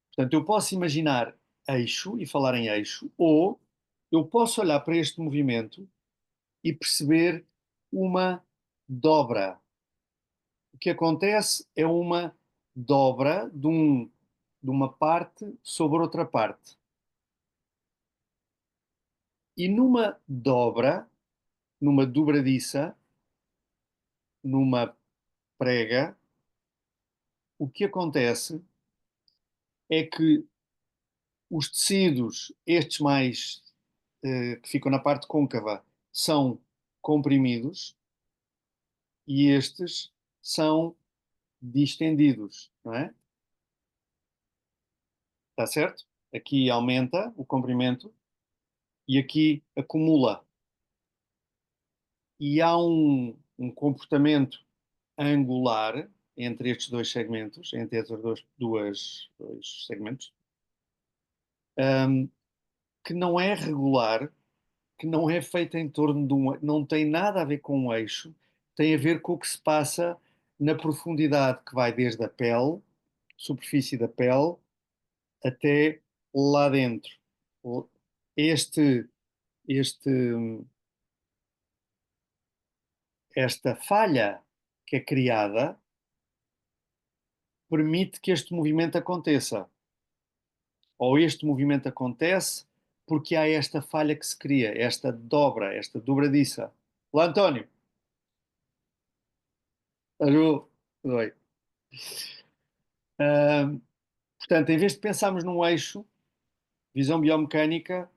Portanto, eu posso imaginar eixo e falar em eixo, ou eu posso olhar para este movimento e perceber uma dobra. O que acontece é uma dobra de uma parte sobre outra parte. E numa dobra, numa dobradiça, numa prega, o que acontece é que os tecidos, estes mais que ficam na parte côncava, são comprimidos e estes são distendidos, não é? Está certo? Aqui aumenta o comprimento e aqui acumula. E há um comportamento angular entre estes dois segmentos, entre estes dois segmentos, um, que não é regular, que não é feita em torno de não tem nada a ver com um eixo, tem a ver com o que se passa na profundidade que vai desde a pele, superfície da pele, até lá dentro. Este, este, esta falha que é criada permite que este movimento aconteça. Ou este movimento acontece porque há esta falha que se cria, esta dobra, esta dobradiça. Olá, António. Alô. Oi. Portanto, em vez de pensarmos num eixo, visão biomecânica,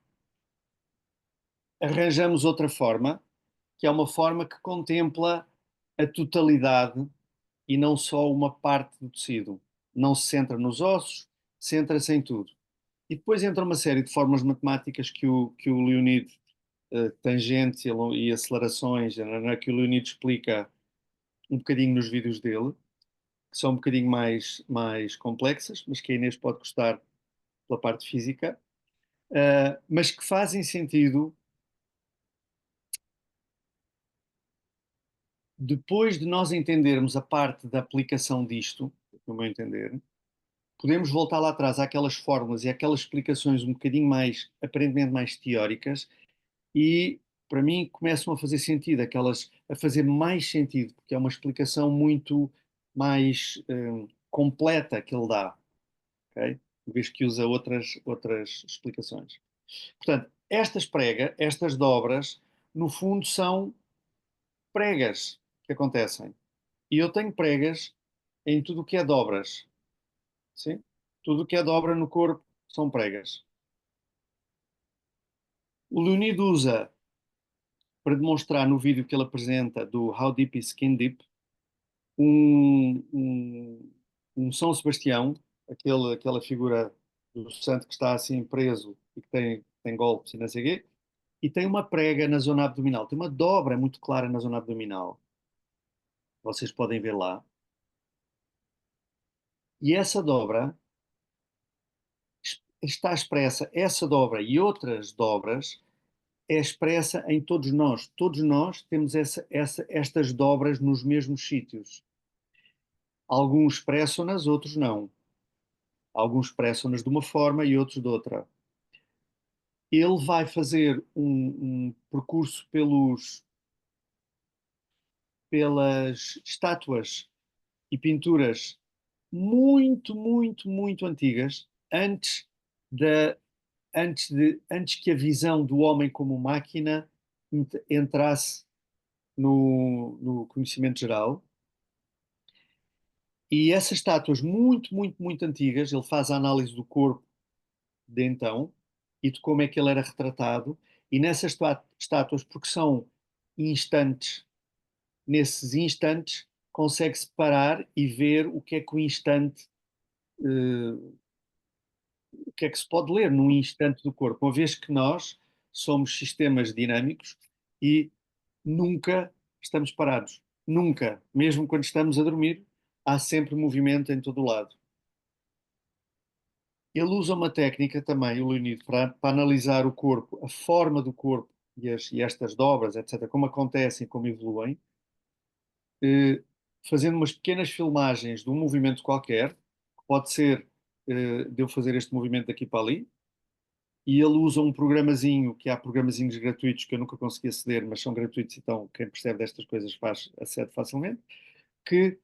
arranjamos outra forma, que é uma forma que contempla a totalidade e não só uma parte do tecido. Não se centra nos ossos, centra-se em tudo. E depois entra uma série de formas matemáticas que o Leonido tangentes e acelerações, que o Leonid explica um bocadinho nos vídeos dele, que são um bocadinho mais complexas, mas que a Inês pode gostar pela parte física, mas que fazem sentido depois de nós entendermos a parte da aplicação disto, no meu entender. Podemos voltar lá atrás àquelas fórmulas e àquelas explicações um bocadinho mais, aparentemente mais teóricas, e para mim começam a fazer sentido, aquelas a fazer mais sentido, porque é uma explicação muito mais completa que ele dá, ok? Em vez que usa outras explicações. Portanto, estas dobras, no fundo, são pregas que acontecem. E eu tenho pregas em tudo o que é dobras. Sim? Tudo o que é dobra no corpo são pregas. O Leonid usa, para demonstrar no vídeo que ele apresenta do How Deep is Skin Deep, um São Sebastião, aquela figura do santo que está assim preso e que tem golpes e não sei o quê, e tem uma prega na zona abdominal, tem uma dobra muito clara na zona abdominal. Vocês podem ver lá. E essa dobra está expressa, essa dobra e outras dobras é expressa em todos nós. Todos nós temos estas dobras nos mesmos sítios. Alguns expressam-nas, outros não. Alguns expressam-nas de uma forma e outros de outra. Ele vai fazer um percurso pelas estátuas e pinturas muito, muito, muito antigas, da, antes que a visão do homem como máquina entrasse no conhecimento geral. E essas estátuas muito, muito, muito antigas, ele faz a análise do corpo de então e de como é que ele era retratado. E nessas estátuas, porque são instantes, nesses instantes consegue separar e ver o que é que o instante, o que é que se pode ler num instante do corpo, uma vez que nós somos sistemas dinâmicos e nunca estamos parados. Nunca. Mesmo quando estamos a dormir, há sempre movimento em todo o lado. Ele usa uma técnica também, o Leonid, para analisar o corpo, a forma do corpo e estas dobras, etc., como acontecem, como evoluem, fazendo umas pequenas filmagens de um movimento qualquer, que pode ser de eu fazer este movimento daqui para ali, e ele usa um programazinho, que há programazinhos gratuitos que eu nunca consegui aceder, mas são gratuitos, então quem percebe destas coisas acede facilmente, que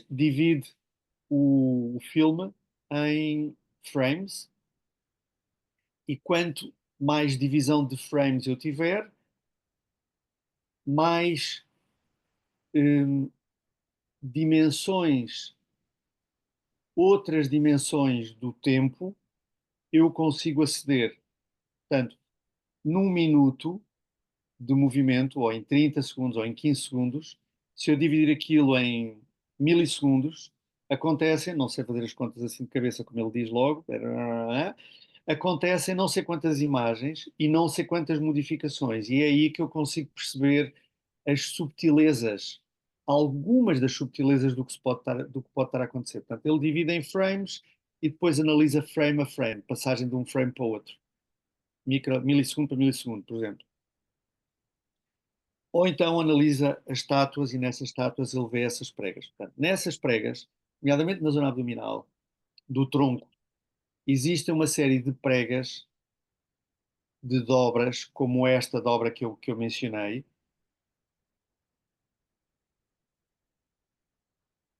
divide o filme em frames, e quanto mais divisão de frames eu tiver, mais hum, dimensões, outras dimensões do tempo eu consigo aceder. Portanto, num minuto de movimento, ou em 30 segundos, ou em 15 segundos, se eu dividir aquilo em milissegundos, acontecem, não sei fazer as contas assim de cabeça, como ele diz logo, acontecem não sei quantas imagens e não sei quantas modificações. E é aí que eu consigo perceber as subtilezas, algumas das subtilezas do que pode estar a acontecer. Portanto, ele divide em frames e depois analisa frame a frame, passagem de um frame para o outro. Milissegundo para milissegundo, por exemplo. Ou então analisa as estátuas e nessas estátuas ele vê essas pregas. Portanto, nessas pregas, nomeadamente na zona abdominal, do tronco, existe uma série de pregas, de dobras, como esta dobra que eu mencionei,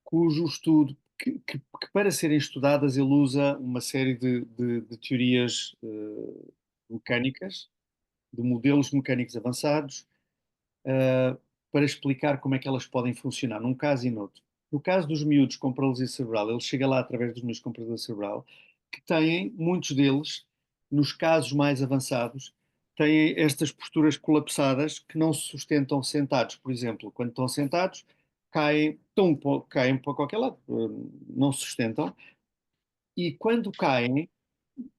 cujo estudo, que para serem estudadas ele usa uma série de teorias mecânicas, de modelos mecânicos avançados, uh, para explicar como é que elas podem funcionar, num caso e noutro. No caso dos miúdos com paralisia cerebral, ele chega lá através dos miúdos com paralisia cerebral, que têm, muitos deles, nos casos mais avançados, têm estas posturas colapsadas que não se sustentam sentados. Por exemplo, quando estão sentados, caem para qualquer lado, não se sustentam, e quando caem,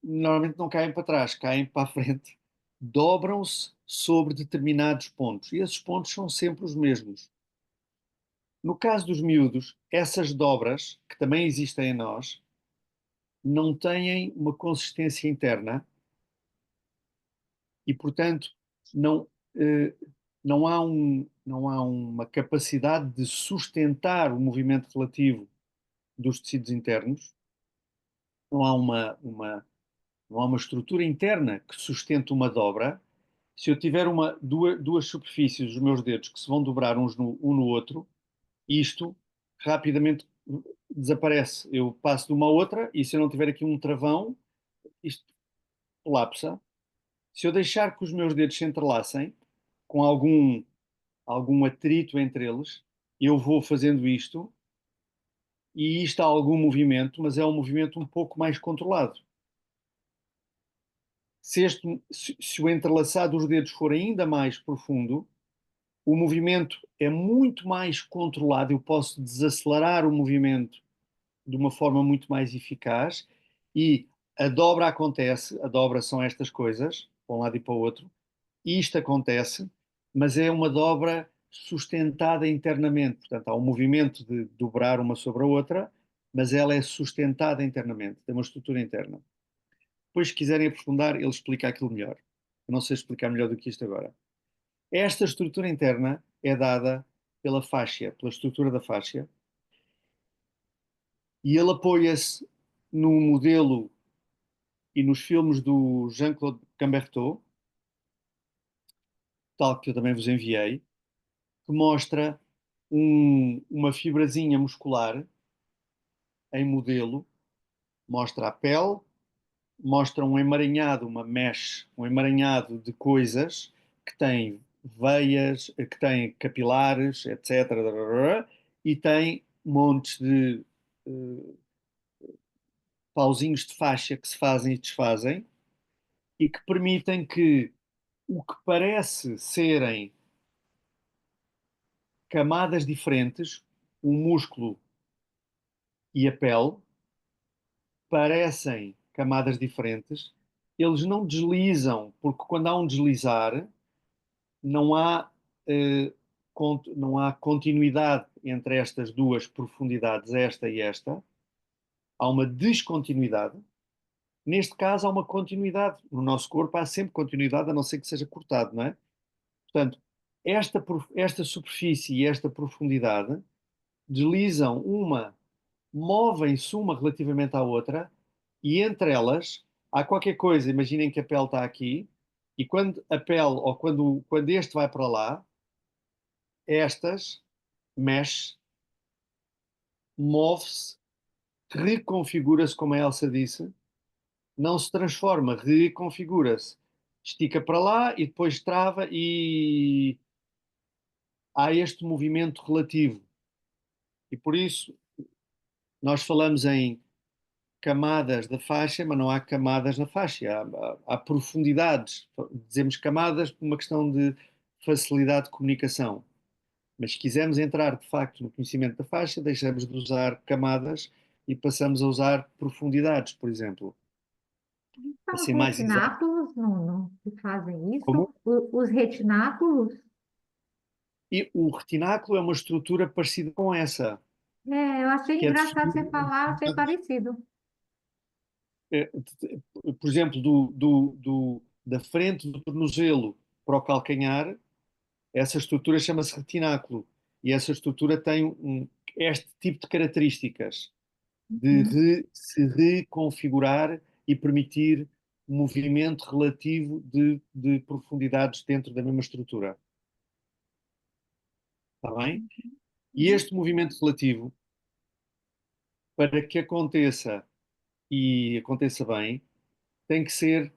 normalmente não caem para trás, caem para a frente, dobram-se sobre determinados pontos. E esses pontos são sempre os mesmos. No caso dos miúdos, essas dobras, que também existem em nós, não têm uma consistência interna e, portanto, não, eh, não há uma capacidade de sustentar o movimento relativo dos tecidos internos, não há não há uma estrutura interna que sustente uma dobra. Se eu tiver duas superfícies dos meus dedos que se vão dobrar um no outro, isto rapidamente desaparece. Eu passo de uma a outra e se eu não tiver aqui um travão, isto colapsa. Se eu deixar que os meus dedos se entrelacem com algum atrito entre eles, eu vou fazendo isto e isto há algum movimento, mas é um movimento um pouco mais controlado. Se o entrelaçar dos dedos for ainda mais profundo, o movimento é muito mais controlado, eu posso desacelerar o movimento de uma forma muito mais eficaz e a dobra acontece, a dobra são estas coisas, para um lado e para o outro, e isto acontece, mas é uma dobra sustentada internamente, portanto há um movimento de dobrar uma sobre a outra, mas ela é sustentada internamente, tem uma estrutura interna. Depois, se quiserem aprofundar, ele explica aquilo melhor. Eu não sei explicar melhor do que isto agora. Esta estrutura interna é dada pela fáscia, pela estrutura da fáscia, e ele apoia-se no modelo e nos filmes do Jean-Claude Cambertot, tal que eu também vos enviei, que mostra uma fibrazinha muscular em modelo, mostra a pele, mostra um emaranhado, uma mesh, um emaranhado de coisas que tem veias, que tem capilares, etc. E tem montes de pauzinhos de faixa que se fazem e desfazem e que permitem que o que parece serem camadas diferentes, o músculo e a pele, parecem camadas diferentes, eles não deslizam, porque quando há um deslizar, não há, eh, não há continuidade entre estas duas profundidades, esta e esta, há uma descontinuidade. Neste caso, há uma continuidade. No nosso corpo há sempre continuidade, a não ser que seja cortado, não é? Portanto, esta superfície e esta profundidade deslizam movem-se uma relativamente à outra, e entre elas há qualquer coisa. Imaginem que a pele está aqui, e quando a pele, ou quando este vai para lá, estas mexe, move-se, reconfigura-se, como a Elsa disse, não se transforma, reconfigura-se. Estica para lá e depois trava e há este movimento relativo. E por isso nós falamos em camadas da faixa, mas não há camadas na faixa, há profundidades. Dizemos camadas por uma questão de facilidade de comunicação. Mas se quisermos entrar de facto no conhecimento da faixa, deixamos de usar camadas e passamos a usar profundidades, por exemplo. São os Assim mais exato. retináculos, Nuno, que fazem Como? isso? Os retináculos? E o retináculo é uma estrutura parecida com essa, É, eu achei que é engraçado você falar, achei parecido. por exemplo, da frente do tornozelo para o calcanhar, essa estrutura chama-se retináculo. E essa estrutura tem este tipo de características de Uhum. se reconfigurar e permitir movimento relativo de profundidades dentro da mesma estrutura. Está bem? E este movimento relativo, para que aconteça e aconteça bem, tem que ser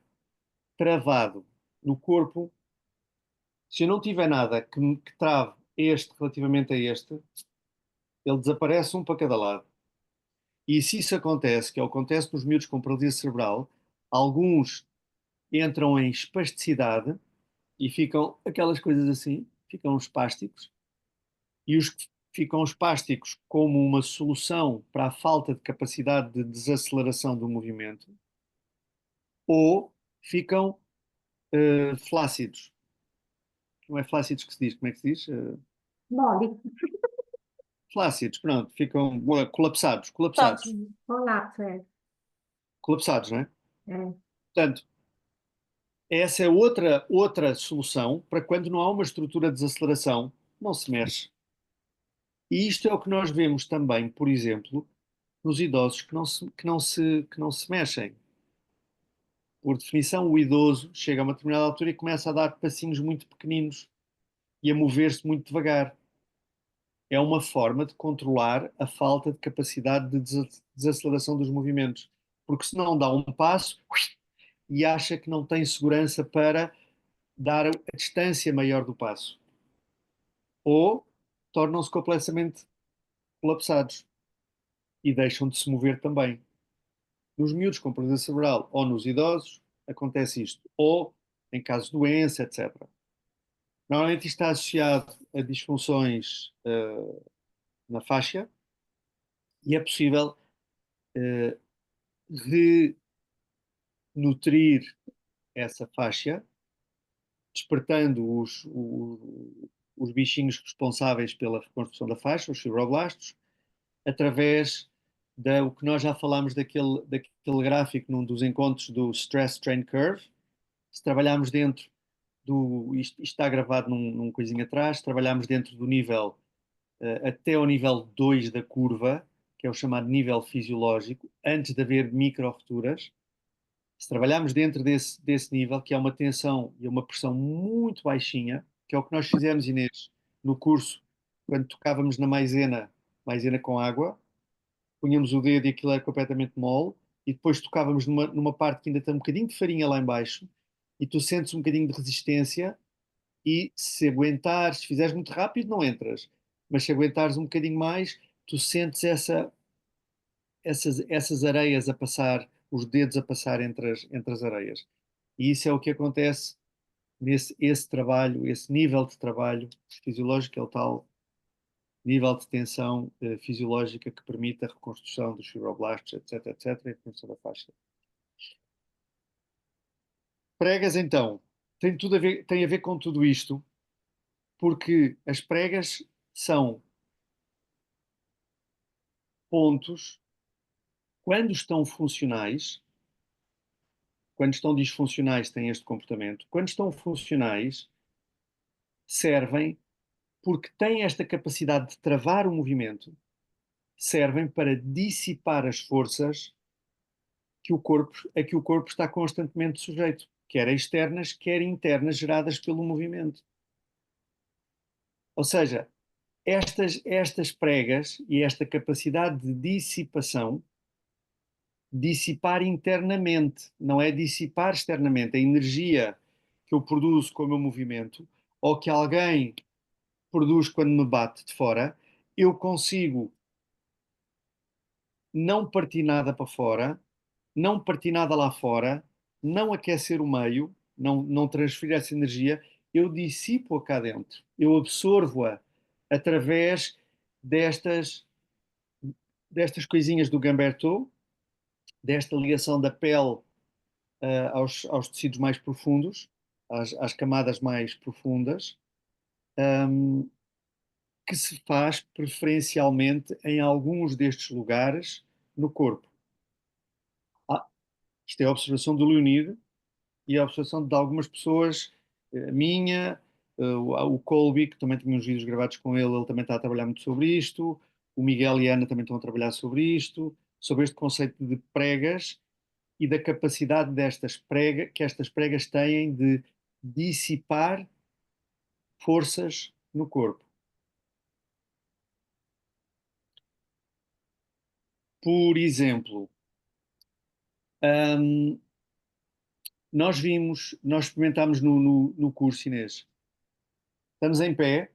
travado no corpo. Se eu não tiver nada que trave este relativamente a este, ele desaparece um para cada lado. E se isso acontece, que é o que acontece nos miúdos com paralisia cerebral, alguns entram em espasticidade e ficam aquelas coisas assim, ficam espásticos, e os que ficam espásticos como uma solução para a falta de capacidade de desaceleração do movimento, ou ficam Flácidos. Não é flácidos que se diz, como é que se diz? Mole. Flácidos, pronto, ficam colapsados, Tá. colapsados, Colapso, é. colapsados, não é? É. Portanto, essa é outra solução para quando não há uma estrutura de desaceleração, não se mexe. E isto é o que nós vemos também, por exemplo, nos idosos que não se mexem. Por definição, o idoso chega a uma determinada altura e começa a dar passinhos muito pequeninos e a mover-se muito devagar. É uma forma de controlar a falta de capacidade de desaceleração dos movimentos. Porque se não dá um passo e acha que não tem segurança para dar a distância maior do passo. Ou tornam-se completamente colapsados e deixam de se mover também. Nos miúdos com paralisia cerebral ou nos idosos acontece isto. Ou em casos de doença, etc. Normalmente isto está associado a disfunções na faixa e é possível uh, renutrir essa faixa, despertando os bichinhos responsáveis pela reconstrução da faixa, os fibroblastos, através o que nós já falámos daquele gráfico num dos encontros do Stress Strain Curve. Se trabalharmos dentro isto está gravado num coisinho atrás, trabalharmos dentro do nível até ao nível 2 da curva, que é o chamado nível fisiológico, antes de haver micro-rupturas. Se trabalharmos dentro desse nível, que é uma tensão e uma pressão muito baixinha, que é o que nós fizemos, Inês, no curso, quando tocávamos na maisena, maisena com água, punhamos o dedo e aquilo era completamente mole, e depois tocávamos numa parte que ainda tem um bocadinho de farinha lá embaixo, e tu sentes um bocadinho de resistência, e se aguentares, se fizeres muito rápido, não entras, mas se aguentares um bocadinho mais, tu sentes essas areias a passar, os dedos a passar entre as areias. E isso é o que acontece esse trabalho, esse nível de trabalho fisiológico, é o tal nível de tensão fisiológica que permite a reconstrução dos fibroblastos, etc, etc, e a reconstrução da faixa. Pregas, então, tem a ver com tudo isto, porque as pregas são pontos, quando estão funcionais, quando estão disfuncionais têm este comportamento, quando estão funcionais servem porque têm esta capacidade de travar o movimento, servem para dissipar as forças a que o corpo está constantemente sujeito, quer externas, quer internas, geradas pelo movimento. Ou seja, estas pregas e esta capacidade de dissipação, dissipar internamente, não é dissipar externamente, a energia que eu produzo com o meu movimento, ou que alguém produz quando me bate de fora, eu consigo não partir nada para fora, não partir nada lá fora, não aquecer o meio, não transferir essa energia, eu dissipo-a cá dentro, eu absorvo-a através destas, destas coisinhas do Gamberto, desta ligação da pele aos tecidos mais profundos, às camadas mais profundas, um, que se faz preferencialmente em alguns destes lugares no corpo. Ah, isto é a observação do Leonid e a observação de algumas pessoas, minha, o Colby, que também tinha uns vídeos gravados com ele, ele também está a trabalhar muito sobre isto, o Miguel e a Ana também estão a trabalhar sobre isto, sobre este conceito de pregas e da capacidade que estas pregas têm de dissipar forças no corpo. Por exemplo, hum, nós experimentámos no curso chinês. Estamos em pé,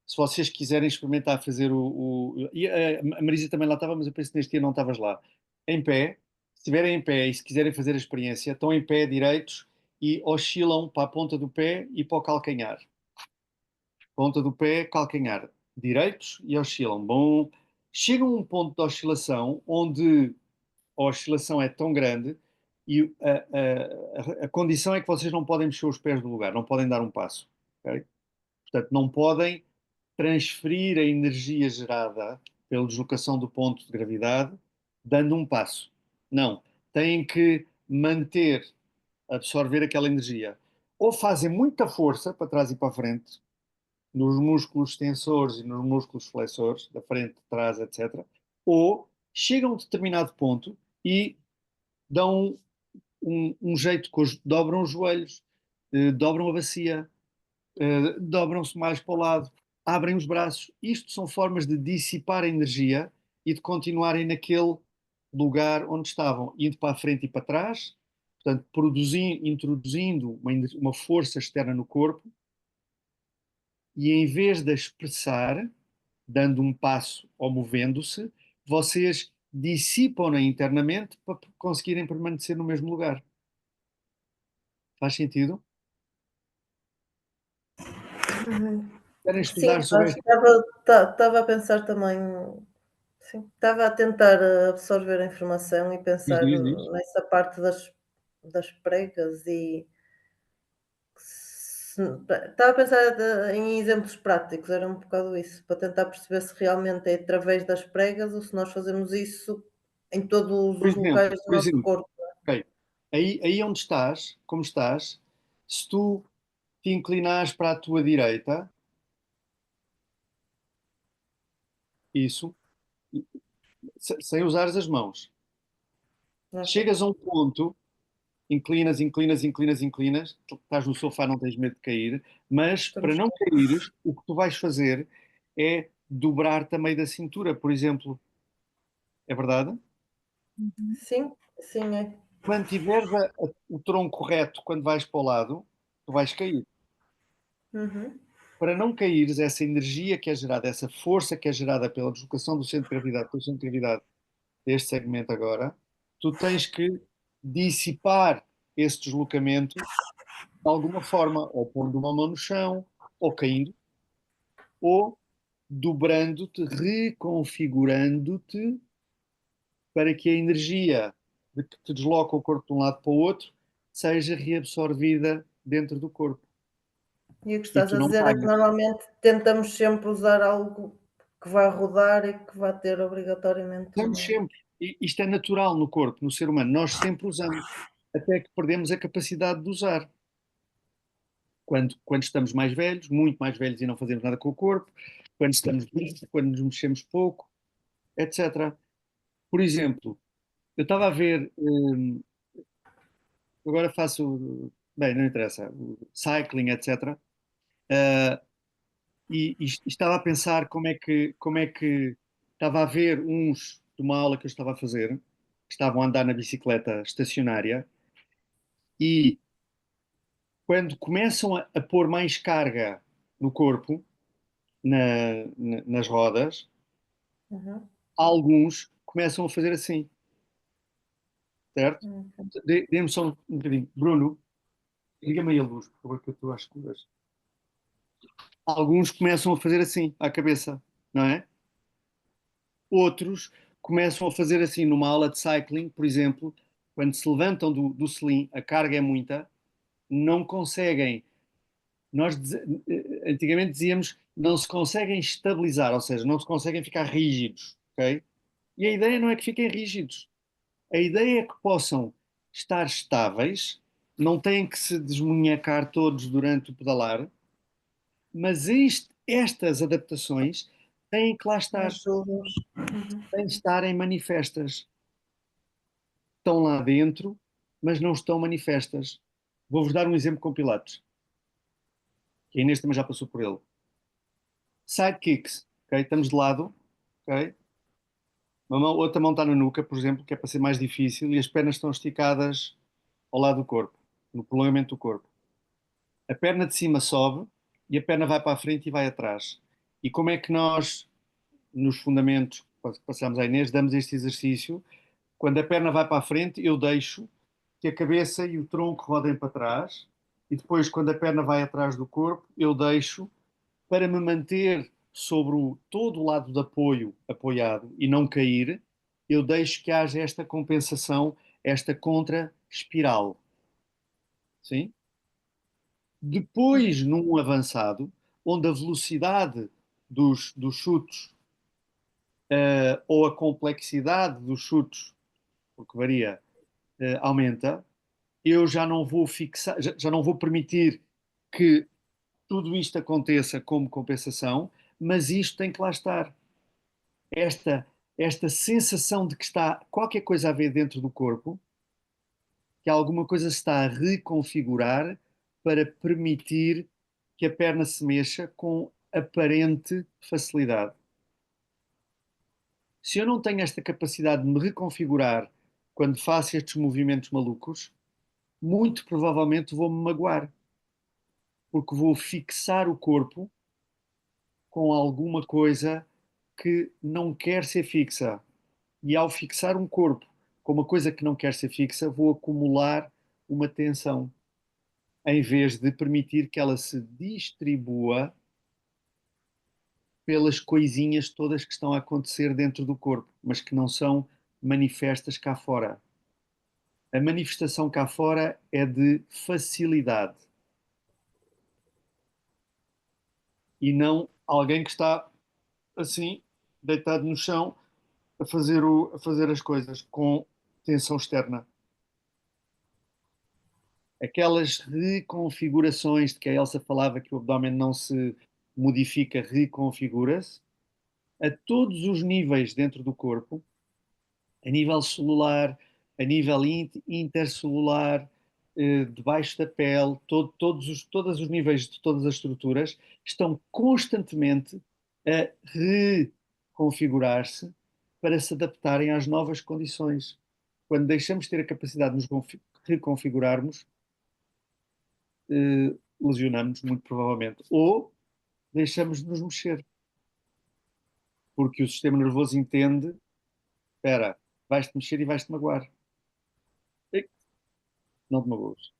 se vocês quiserem experimentar fazer e a Marisa também lá estava, mas eu penso que neste dia não estavas lá. Em pé, se estiverem em pé e se quiserem fazer a experiência, estão em pé direitos e oscilam para a ponta do pé e para o calcanhar. Ponta do pé, calcanhar. Direitos e oscilam. Bom, chegam a um ponto de oscilação onde a oscilação é tão grande E a condição é que vocês não podem mexer os pés do lugar, não podem dar um passo. Ok? Portanto, não podem transferir a energia gerada pela deslocação do ponto de gravidade dando um passo. Não. Têm que manter, absorver aquela energia. Ou fazem muita força para trás e para a frente, nos músculos tensores e nos músculos flexores, da frente, de trás, etc. Ou chegam a um determinado ponto e dão um jeito, dobram os joelhos, dobram a bacia, dobram-se mais para o lado, abrem os braços. Isto são formas de dissipar a energia e de continuarem naquele lugar onde estavam, indo para a frente e para trás, portanto, introduzindo uma força externa no corpo, e em vez de expressar, dando um passo ou movendo-se, vocês dissipam-na internamente para conseguirem permanecer no mesmo lugar. Faz sentido? Querem Sim, estudar sobre esta? estava a pensar também, sim, estava a tentar absorver a informação e Diz, pensar diz, diz. nessa parte das pregas e estava a pensar em exemplos práticos, era um bocado isso, para tentar perceber se realmente é através das pregas ou se nós fazemos isso em todos os locais do Por nosso exemplo, corpo. ok. Aí onde estás, como estás, se tu te inclinares para a tua direita, isso, sem usares as mãos, Ok. chegas a um ponto, inclinas, inclinas, inclinas, inclinas, tu estás no sofá, não tens medo de cair, mas para Estamos não caíres, o que tu vais fazer é dobrar-te a meio da cintura, por exemplo. É verdade? sim, sim, é. Mantiveres o tronco reto quando vais para o lado, tu vais cair. Uhum. Para não caíres, essa energia que é gerada, essa força que é gerada pela deslocação do centro de gravidade, pelo centro de gravidade deste segmento agora, tu tens que dissipar esse deslocamento de alguma forma, ou pondo uma mão no chão, ou caindo, ou dobrando-te, reconfigurando-te para que a energia de que te desloca o corpo de um lado para o outro seja reabsorvida dentro do corpo E o que e estás tu a não dizer é que caias. normalmente tentamos sempre usar algo que vá rodar e que vá ter obrigatoriamente Usamos uma. sempre. E isto é natural no corpo, no ser humano. Nós sempre usamos, até que perdemos a capacidade de usar. Quando estamos mais velhos, muito mais velhos e não fazemos nada com o corpo, quando estamos velhos, quando nos mexemos pouco, etc. Por exemplo, eu estava a ver, agora faço, bem, não interessa, cycling, etc. eh, e estava a pensar como é que estava a ver uns de uma aula que eu estava a fazer, que estavam a andar na bicicleta estacionária, e quando começam a pôr mais carga no corpo, nas rodas, Uhum. alguns começam a fazer assim, certo? Ok. Dê-me só um bocadinho. Bruno, liga-me aí a luz, por favor, que eu estou às escuras. Alguns começam a fazer assim, à cabeça, não é? Outros começam a fazer assim, numa aula de cycling, por exemplo, quando se levantam do selim, a carga é muita, não conseguem. Nós antigamente dizíamos não se conseguem estabilizar, ou seja, não se conseguem ficar rígidos, ok? E a ideia não é que fiquem rígidos. A ideia é que possam estar estáveis, não têm que se desmunhecar todos durante o pedalar, mas estas adaptações têm que lá estar, Ajuda-os. Uhum. têm que estarem manifestas. Estão lá dentro, mas não estão manifestas. Vou-vos dar um exemplo com Pilates, que a Inês também já passou por ele. Sidekicks, ok? Estamos de lado, ok? Outra mão está na nuca, por exemplo, que é para ser mais difícil, e as pernas estão esticadas ao lado do corpo, no prolongamento do corpo. A perna de cima sobe e a perna vai para a frente e vai atrás. E como é que nós, nos fundamentos, que passamos à Inês, damos este exercício? Quando a perna vai para a frente, eu deixo que a cabeça e o tronco rodem para trás, e depois, quando a perna vai atrás do corpo, eu deixo para me manter sobre todo o lado de apoio apoiado e não cair, eu deixo que haja esta compensação, esta espiral. Sim? Depois, num avançado, onde a velocidade dos chutos ou a complexidade dos chutos, porque varia, aumenta, eu já não vou fixar, já não vou permitir que tudo isto aconteça como compensação, mas isto tem que lá estar. Esta, esta sensação de que está qualquer coisa a ver dentro do corpo, que alguma coisa se está a reconfigurar para permitir que a perna se mexa com aparente facilidade. Se eu não tenho esta capacidade de me reconfigurar quando faço estes movimentos malucos, muito provavelmente vou-me magoar, porque vou fixar o corpo com alguma coisa que não quer ser fixa. E ao fixar um corpo com uma coisa que não quer ser fixa, vou acumular uma tensão, em vez de permitir que ela se distribua pelas coisinhas todas que estão a acontecer dentro do corpo, mas que não são manifestas cá fora. A manifestação cá fora é de facilidade e não alguém que está assim, deitado no chão, a fazer as coisas com tensão externa. Aquelas reconfigurações de que a Elsa falava que o abdômen não se modifica, reconfigura-se a todos os níveis dentro do corpo, a nível celular, a nível intercelular, debaixo da pele, todos os níveis de todas as estruturas estão constantemente a reconfigurar-se para se adaptarem às novas condições. Quando deixamos de ter a capacidade de nos reconfigurarmos, lesionamos muito provavelmente. Ou deixamos de nos mexer. Porque o sistema nervoso entende, espera, vais-te mexer e vais-te magoar. Não te magoas.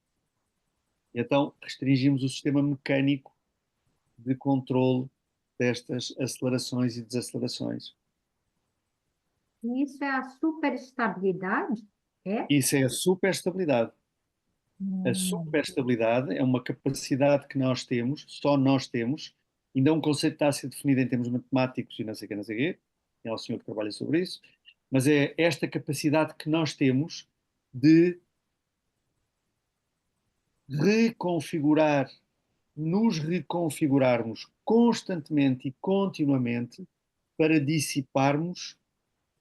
E então restringimos o sistema mecânico de controle destas acelerações e desacelerações. Isso é a superestabilidade? É? Isso é a superestabilidade. A Hum. superestabilidade é uma capacidade que nós temos, só nós temos, ainda é um conceito que está a ser definido em termos matemáticos e não sei o que, não sei o quê, é o senhor que trabalha sobre isso, mas é esta capacidade que nós temos de reconfigurar, nos reconfigurarmos constantemente e continuamente para dissiparmos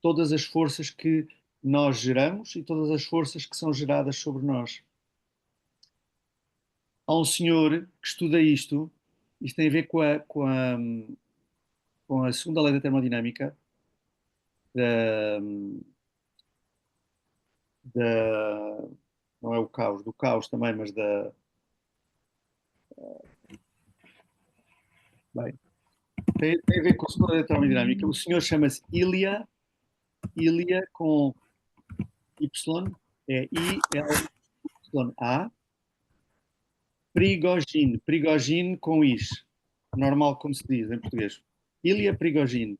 todas as forças que nós geramos e todas as forças que são geradas sobre nós. Há um senhor que estuda isto, isto tem a ver com a segunda lei da termodinâmica, da, da, não é o caos, do caos também, mas da. Bem, tem a ver com a segunda lei da termodinâmica. O senhor chama-se Ilya com Y, é I-L-Y-A, Prigogine com Is, normal como se diz em português. Ilya Prigogine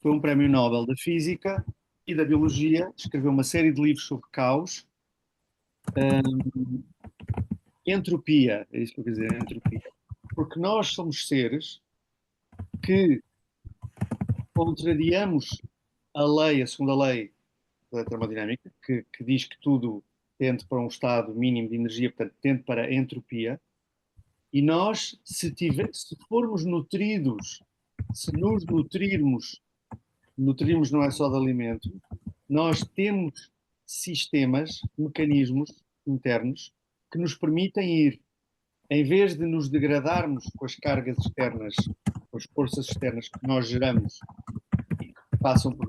foi um prémio Nobel da Física e da Biologia, escreveu uma série de livros sobre caos, entropia, é isso que eu quero dizer, entropia. Porque nós somos seres que contrariamos a lei, a segunda lei da termodinâmica, que diz que tudo tende para um estado mínimo de energia, portanto, tende para a entropia, e nós, se formos nutridos, se nos nutrirmos não é só de alimento, nós temos sistemas, mecanismos internos que nos permitem ir, em vez de nos degradarmos com as cargas externas, com as forças externas que nós geramos e que passam por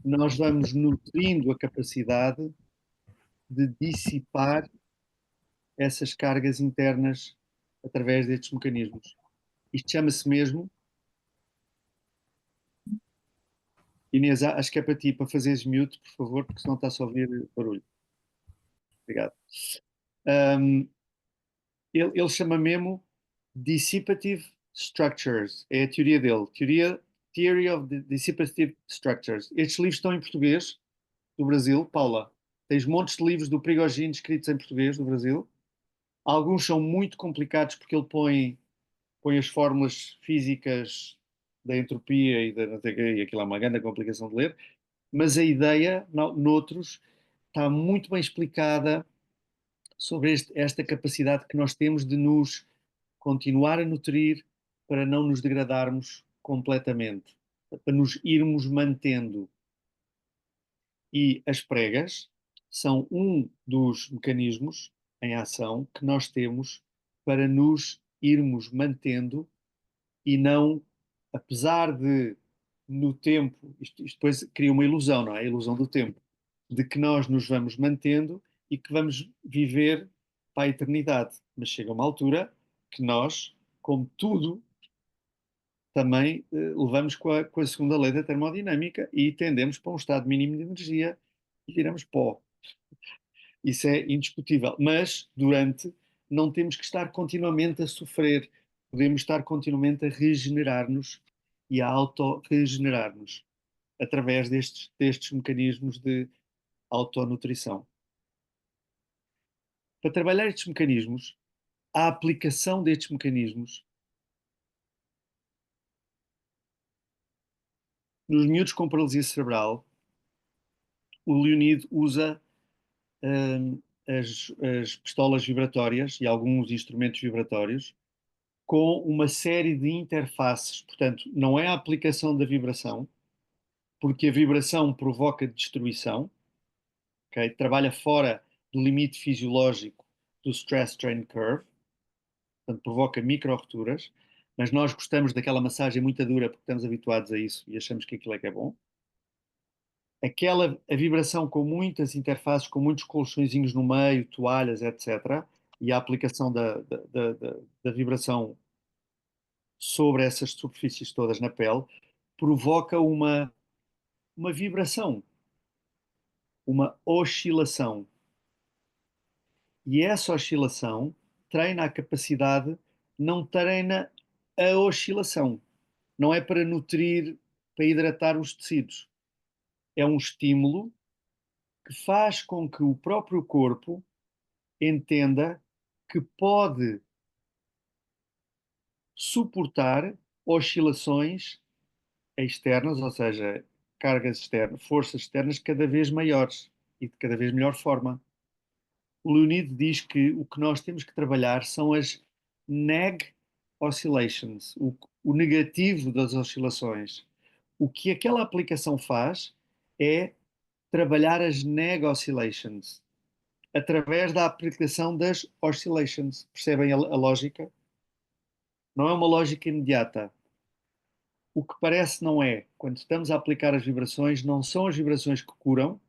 nós vamos nutrindo a capacidade de dissipar essas cargas internas através destes mecanismos. Isto chama-se mesmo, Inês, acho que é para ti, para fazeres mute, por favor, porque senão está-se a ouvir barulho. Obrigado. Um, ele chama mesmo Dissipative Structures, é a teoria dele, Theory of the Dissipative Structures. Estes livros estão em português, do Brasil, Paula. Tens montes de livros do Prigogine escritos em português, do Brasil. Alguns são muito complicados porque ele põe as fórmulas físicas da entropia e da não sei o quê, e aquilo é uma grande complicação de ler, mas a ideia, noutros, está muito bem explicada sobre esta capacidade que nós temos de nos continuar a nutrir para não nos degradarmos completamente, para nos irmos mantendo. E as pregas são um dos mecanismos em ação que nós temos para nos irmos mantendo e não, apesar de no tempo, isto depois cria uma ilusão, não é? A ilusão do tempo, de que nós nos vamos mantendo e que vamos viver para a eternidade. Mas chega uma altura que nós, como tudo, também levamos com a segunda lei da termodinâmica e tendemos para um estado mínimo de energia e viramos pó. Isso é indiscutível. Mas, durante, não temos que estar continuamente a sofrer. Podemos estar continuamente a regenerar-nos e a auto-regenerar-nos através destes mecanismos de autonutrição. Para trabalhar estes mecanismos, a aplicação destes mecanismos nos miúdos com paralisia cerebral, o Leonid usa as pistolas vibratórias e alguns instrumentos vibratórios com uma série de interfaces. Portanto, não é a aplicação da vibração, porque a vibração provoca destruição, okay? Trabalha fora do limite fisiológico do stress-strain curve, portanto, provoca micro-rupturas, mas nós gostamos daquela massagem muito dura porque estamos habituados a isso e achamos que aquilo é que é bom. A vibração com muitas interfaces, com muitos colchõezinhos no meio, toalhas, etc., e a aplicação da vibração sobre essas superfícies todas na pele, provoca uma vibração, uma oscilação. E essa oscilação treina a capacidade, não treina a oscilação. Não é para nutrir, para hidratar os tecidos. É um estímulo que faz com que o próprio corpo entenda que pode suportar oscilações externas, ou seja, cargas externas, forças externas cada vez maiores e de cada vez melhor forma. O Leonid diz que o que nós temos que trabalhar são as neg oscillations, o negativo das oscilações. O que aquela aplicação faz é trabalhar as neg oscillations através da aplicação das oscillations. Percebem a lógica? Não é uma lógica imediata. O que parece não é. Quando estamos a aplicar as vibrações, não são as vibrações que curam,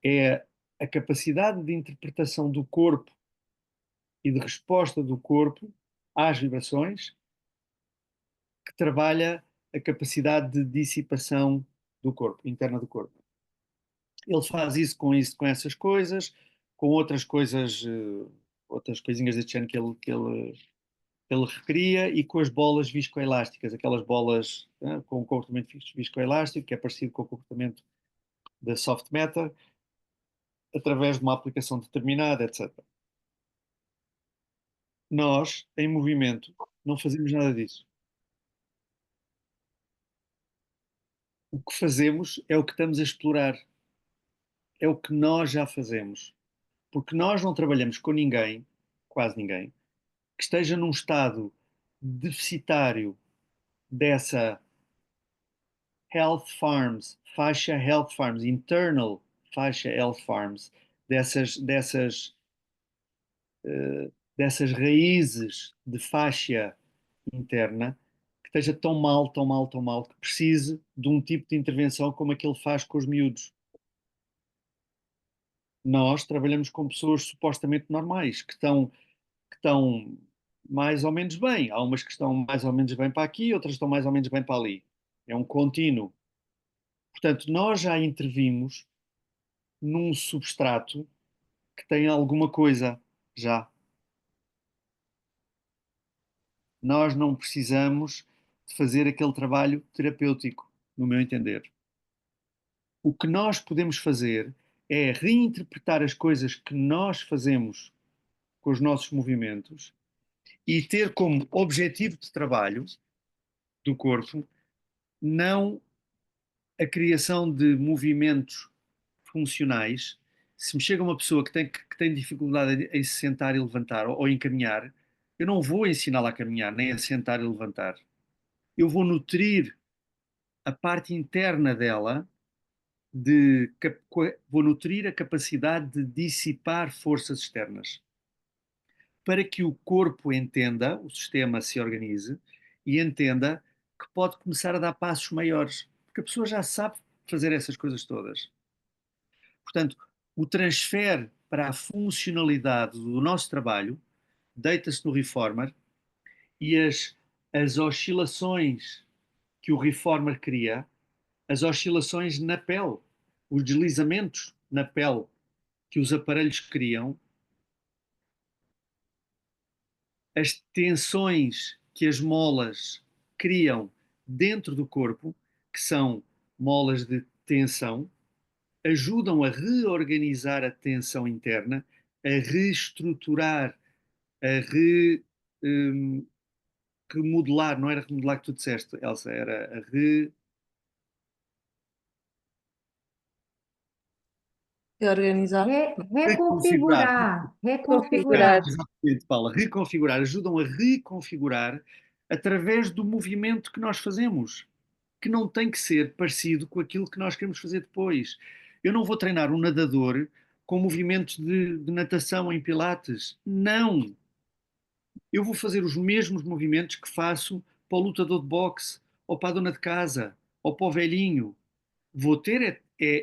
é a capacidade de interpretação do corpo e de resposta do corpo às vibrações que trabalha a capacidade de dissipação do corpo, interna do corpo. Ele faz isso, com essas coisas, com outras coisas, outras coisinhas deste género que ele recria e com as bolas viscoelásticas, aquelas bolas com um comportamento viscoelástico, que é parecido com o comportamento da soft matter, através de uma aplicação determinada, etc. Nós, em movimento, não fazemos nada disso. O que fazemos é o que estamos a explorar. É o que nós já fazemos. Porque nós não trabalhamos com ninguém, quase ninguém, que esteja num estado deficitário dessa health farms, faixa health farms, internal faixa health farms, dessas dessas raízes de faixa interna, que esteja tão mal, tão mal, tão mal, que precise de um tipo de intervenção como aquele faz com os miúdos. Nós trabalhamos com pessoas supostamente normais, que estão mais ou menos bem. Há umas que estão mais ou menos bem para aqui, outras estão mais ou menos bem para ali. É um contínuo. Portanto, nós já intervimos num substrato que tem alguma coisa já. Nós não precisamos de fazer aquele trabalho terapêutico, no meu entender. O que nós podemos fazer é reinterpretar as coisas que nós fazemos com os nossos movimentos e ter como objetivo de trabalho do corpo não a criação de movimentos funcionais. Se me chega uma pessoa que tem dificuldade em se sentar e levantar ou em caminhar, eu não vou ensiná-la a caminhar, nem a sentar e levantar. Eu vou nutrir a parte interna dela, vou nutrir a capacidade de dissipar forças externas, para que o corpo entenda, o sistema se organize e entenda que pode começar a dar passos maiores, porque a pessoa já sabe fazer essas coisas todas. Portanto, o transfer para a funcionalidade do nosso trabalho deita-se no reformer e as oscilações que o reformer cria, as oscilações na pele, os deslizamentos na pele que os aparelhos criam, as tensões que as molas criam dentro do corpo, que são molas de tensão, ajudam a reorganizar a tensão interna, a reestruturar, a remodelar, não era remodelar que tu disseste, Elsa, era a Reorganizar. reconfigurar. Reconfigurar, Configurar. reconfigurar. Exatamente, Paula, reconfigurar, ajudam a reconfigurar através do movimento que nós fazemos, que não tem que ser parecido com aquilo que nós queremos fazer depois. Eu não vou treinar um nadador com movimentos de natação em pilates. Não! Eu vou fazer os mesmos movimentos que faço para o lutador de boxe, ou para a dona de casa, ou para o velhinho. Vou ter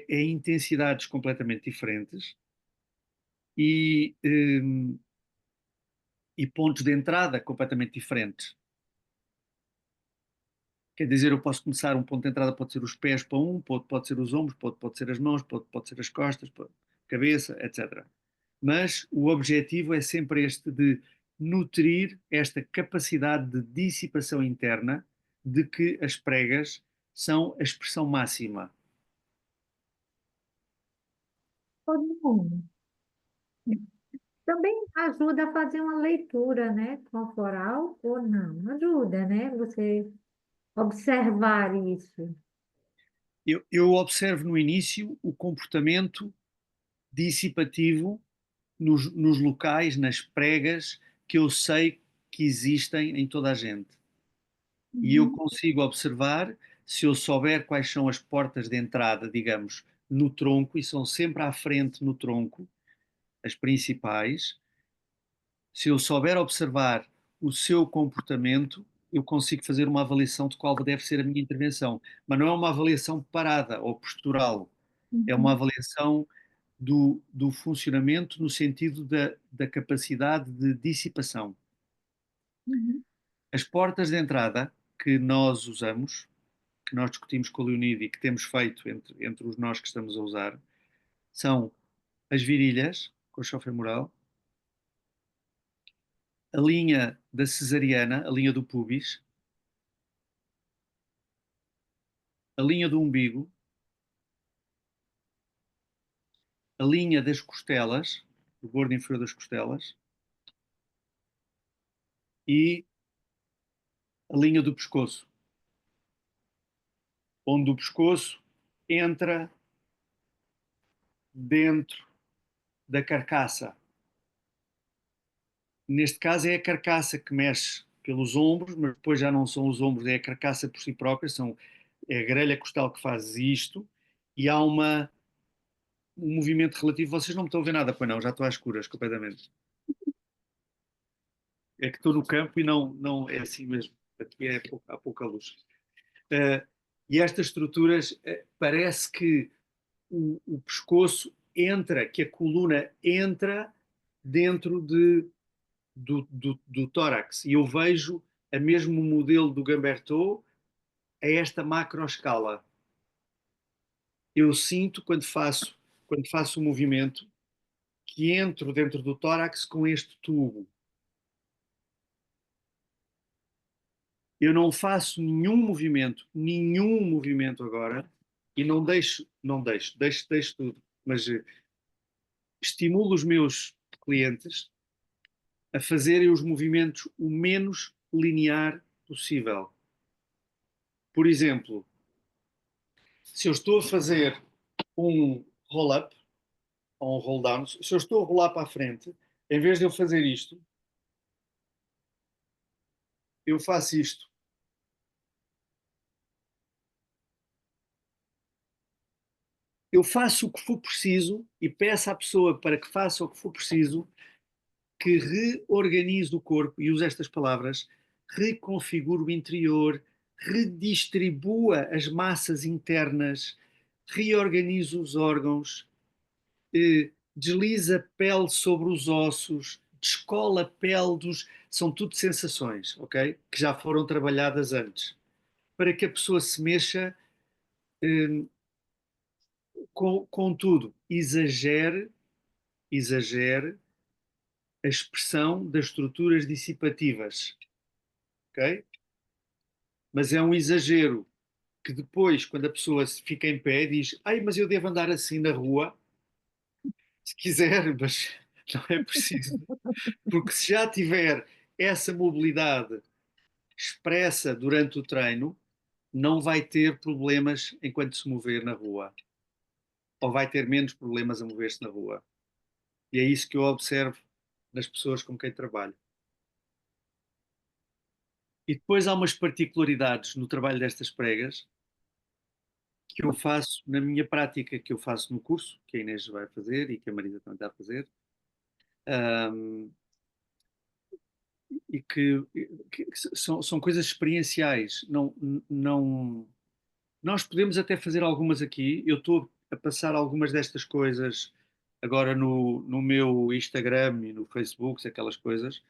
intensidades completamente diferentes e, e pontos de entrada completamente diferentes. Quer dizer, eu posso começar, um ponto de entrada pode ser os pés para um, pode ser os ombros, pode ser as mãos, pode ser as costas, cabeça, etc. Mas o objetivo é sempre este de nutrir esta capacidade de dissipação interna de que as pregas são a expressão máxima. Ô, Nuno, também ajuda a fazer uma leitura, né, corporal ou não? Ajuda, né? Você observar isso. Eu observo no início o comportamento dissipativo nos locais, nas pregas que eu sei que existem em toda a gente. E eu Uhum, consigo observar, se eu souber quais são as portas de entrada, digamos, no tronco, e são sempre à frente no tronco, as principais, se eu souber observar o seu comportamento, eu consigo fazer uma avaliação de qual deve ser a minha intervenção. Mas não é uma avaliação parada ou postural, é uma uhum, avaliação do funcionamento no sentido da capacidade de dissipação. uhum, As portas de entrada que nós usamos, que nós discutimos com a Leonid e que temos feito entre os nós que estamos a usar, são as virilhas, coxa femoral, a linha da cesariana, a linha do pubis, a linha do umbigo, a linha das costelas, do bordo inferior das costelas, e a linha do pescoço, onde o pescoço entra dentro da carcaça. Neste caso é a carcaça que mexe pelos ombros, mas depois já não são os ombros, é a carcaça por si própria, é a grelha costal que faz isto, e há um movimento relativo. Vocês não me estão a ver nada, pois não, já estou às escuras completamente. É que estou no campo e não é assim mesmo. Aqui há pouca luz. Uh, e estas estruturas, parece que o pescoço entra, que a coluna entra dentro do tórax. E eu vejo a mesmo modelo do Gamberto a esta macroescala. Eu sinto quando faço o movimento que entro dentro do tórax com este tubo. Eu não faço nenhum movimento agora e não deixo tudo, mas estimulo os meus clientes a fazerem os movimentos o menos linear possível. Por exemplo, se eu estou a fazer um roll-up ou um roll-down, se eu estou a rolar para a frente, em vez de eu fazer isto, eu faço isto. Eu faço o que for preciso e peço à pessoa para que faça o que for preciso, que reorganize o corpo, e uso estas palavras, reconfigure o interior, redistribua as massas internas, reorganize os órgãos, desliza a pele sobre os ossos, descola a pele dos... São tudo sensações, ok? Que já foram trabalhadas antes. Para que a pessoa se mexa, contudo, exagere a expressão das estruturas dissipativas, ok? Mas é um exagero que depois, quando a pessoa fica em pé, diz: ai, mas eu devo andar assim na rua? Se quiser, mas não é preciso. Porque se já tiver essa mobilidade expressa durante o treino, não vai ter problemas enquanto se mover na rua. Ou vai ter menos problemas a mover-se na rua. E é isso que eu observo nas pessoas com quem trabalho. E depois há umas particularidades no trabalho destas pregas que eu faço na minha prática, que eu faço no curso, que a Inês vai fazer e que a Marisa também está a fazer, um, e que são coisas experienciais. Nós podemos até fazer algumas aqui. Eu estou a passar algumas destas coisas agora no meu Instagram e no Facebook, aquelas coisas.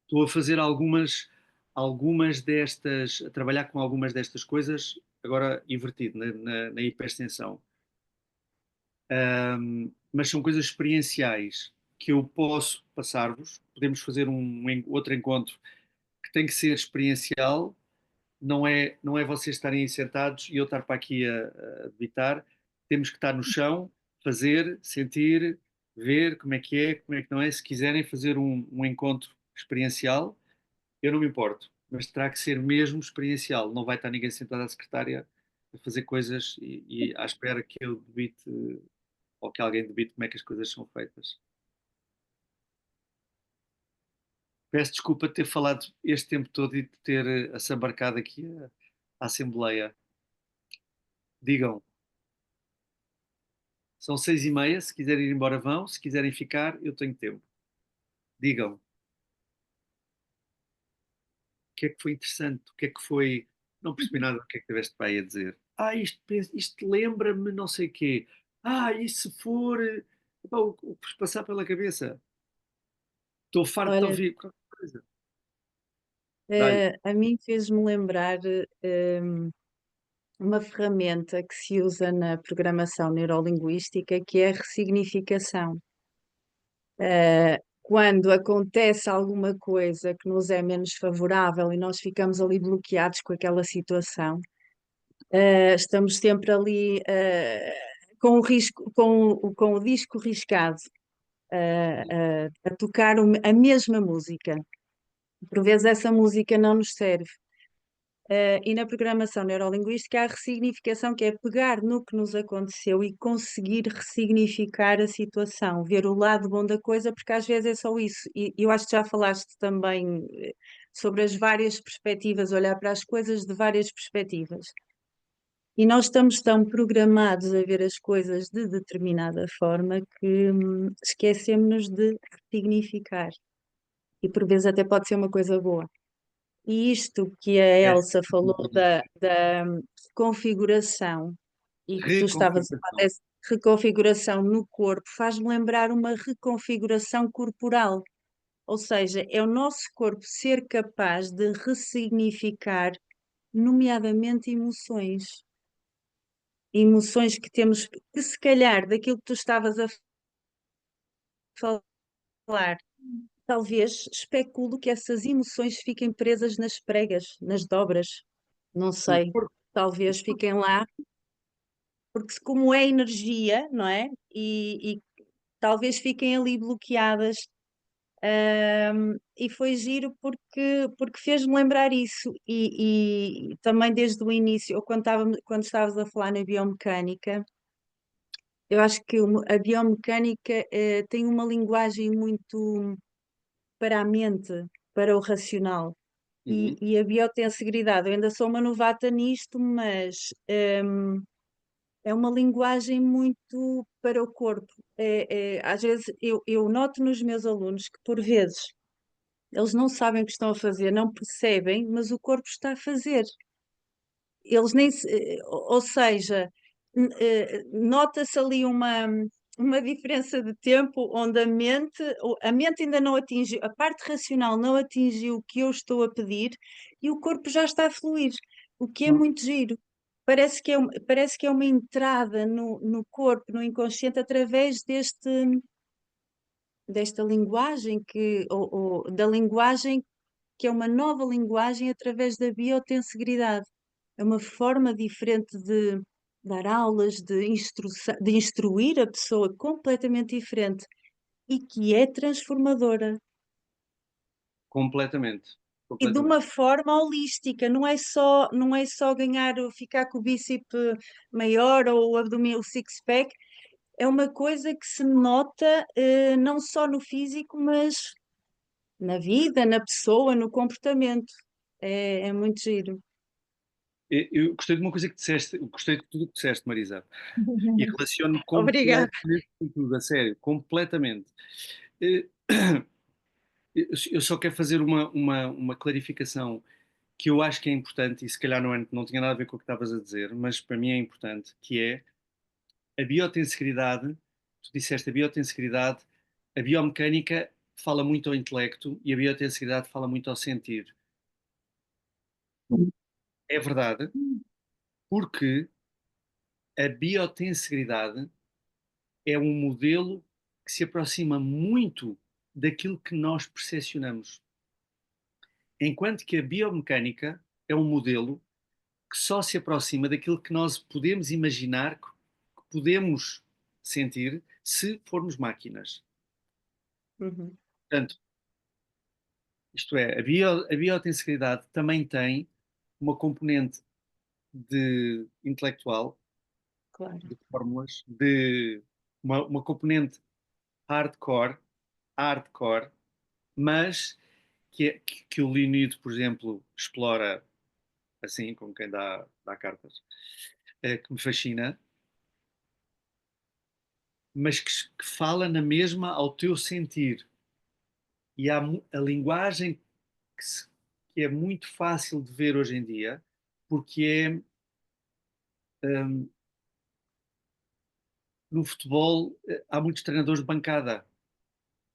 Estou a fazer algumas destas, a trabalhar com algumas destas coisas, agora invertido, na hipertensão. Mas são coisas experienciais que eu posso passar-vos. Podemos fazer outro encontro que tem que ser experiencial, não é vocês estarem aí sentados e eu estar para aqui a debitar. Temos que estar no chão, fazer, sentir, ver como é que não é. Se quiserem fazer um encontro experiencial, eu não me importo, mas terá que ser mesmo experiencial. Não vai estar ninguém sentado à secretária a fazer coisas e à espera que eu debite ou que alguém debite como é que as coisas são feitas. Peço desculpa de ter falado este tempo todo e de ter assambarcado aqui a Assembleia. Digam, são 6h30, se quiserem ir embora vão, se quiserem ficar, eu tenho tempo. Digam, o que é que foi interessante, o que é que foi... Não percebi nada do que é que tiveste para aí a dizer. Isto lembra-me não sei o quê. E se for... Epá, o que vos passar pela cabeça? Estou farto de Olha, ouvir qualquer coisa. Dá-lhe. a mim fez-me lembrar uma ferramenta que se usa na programação neurolinguística, que é a ressignificação. Quando acontece alguma coisa que nos é menos favorável e nós ficamos ali bloqueados com aquela situação, estamos sempre ali com o risco, com o disco riscado, a tocar a mesma música. Por vezes essa música não nos serve. E na programação neurolinguística há a ressignificação, que é pegar no que nos aconteceu e conseguir ressignificar a situação, ver o lado bom da coisa, porque às vezes é só isso. E eu acho que já falaste também sobre as várias perspectivas, olhar para as coisas de várias perspectivas. E nós estamos tão programados a ver as coisas de determinada forma que esquecemos de ressignificar. E por vezes até pode ser uma coisa boa. E isto que a Elsa falou da configuração e que tu estavas a falar Reconfiguração. dessa reconfiguração no corpo, faz-me lembrar uma reconfiguração corporal. Ou seja, é o nosso corpo ser capaz de ressignificar, nomeadamente emoções. Emoções que temos, que se calhar daquilo que tu estavas a falar, talvez especulo que essas emoções fiquem presas nas pregas, nas dobras. Não O sei, corpo, talvez fiquem lá, porque como é energia, não é? E talvez fiquem ali bloqueadas. E foi giro porque fez-me lembrar isso, e também desde o início, ou quando estavas a falar na biomecânica, eu acho que a biomecânica tem uma linguagem muito para a mente, para o racional. Uhum. E a biotensegridade, eu ainda sou uma novata nisto, mas é uma linguagem muito para o corpo. Às vezes eu noto nos meus alunos que, por vezes, eles não sabem o que estão a fazer, não percebem, mas o corpo está a fazer. Eles nem se, ou seja, nota-se ali uma diferença de tempo onde a mente ainda não atingiu, a parte racional não atingiu o que eu estou a pedir e o corpo já está a fluir, o que é muito giro. Parece que é uma entrada no corpo, no inconsciente, através desta linguagem ou da linguagem que é uma nova linguagem através da biotensegridade. É uma forma diferente de dar aulas, de instruir a pessoa completamente diferente e que é transformadora. Completamente. E de Completamente. uma forma holística, não é só ganhar, ficar com o bíceps maior ou o abdômen, o six-pack, é uma coisa que se nota não só no físico, mas na vida, na pessoa, no comportamento. É muito giro. Eu gostei de uma coisa que disseste, eu gostei de tudo que disseste, Marisa, e relaciono Obrigada. completamente com tudo, a sério, completamente. Eh, eu só quero fazer uma clarificação que eu acho que é importante, e se calhar não tinha nada a ver com o que estavas a dizer, mas para mim é importante, que é a biotensegridade. Tu disseste a biomecânica fala muito ao intelecto e a biotensegridade fala muito ao sentir. É verdade, porque a biotensegridade é um modelo que se aproxima muito daquilo que nós percepcionamos. Enquanto que a biomecânica é um modelo que só se aproxima daquilo que nós podemos imaginar, que podemos sentir, se formos máquinas. Uhum, Portanto, isto é, a biotensegridade também tem uma componente de intelectual, claro. de fórmulas, de uma componente hardcore, mas que o Leonid, por exemplo, explora assim, como quem dá cartas, que me fascina, mas que fala na mesma ao teu sentir. E há a linguagem que é muito fácil de ver hoje em dia, porque hum, no futebol há muitos treinadores de bancada,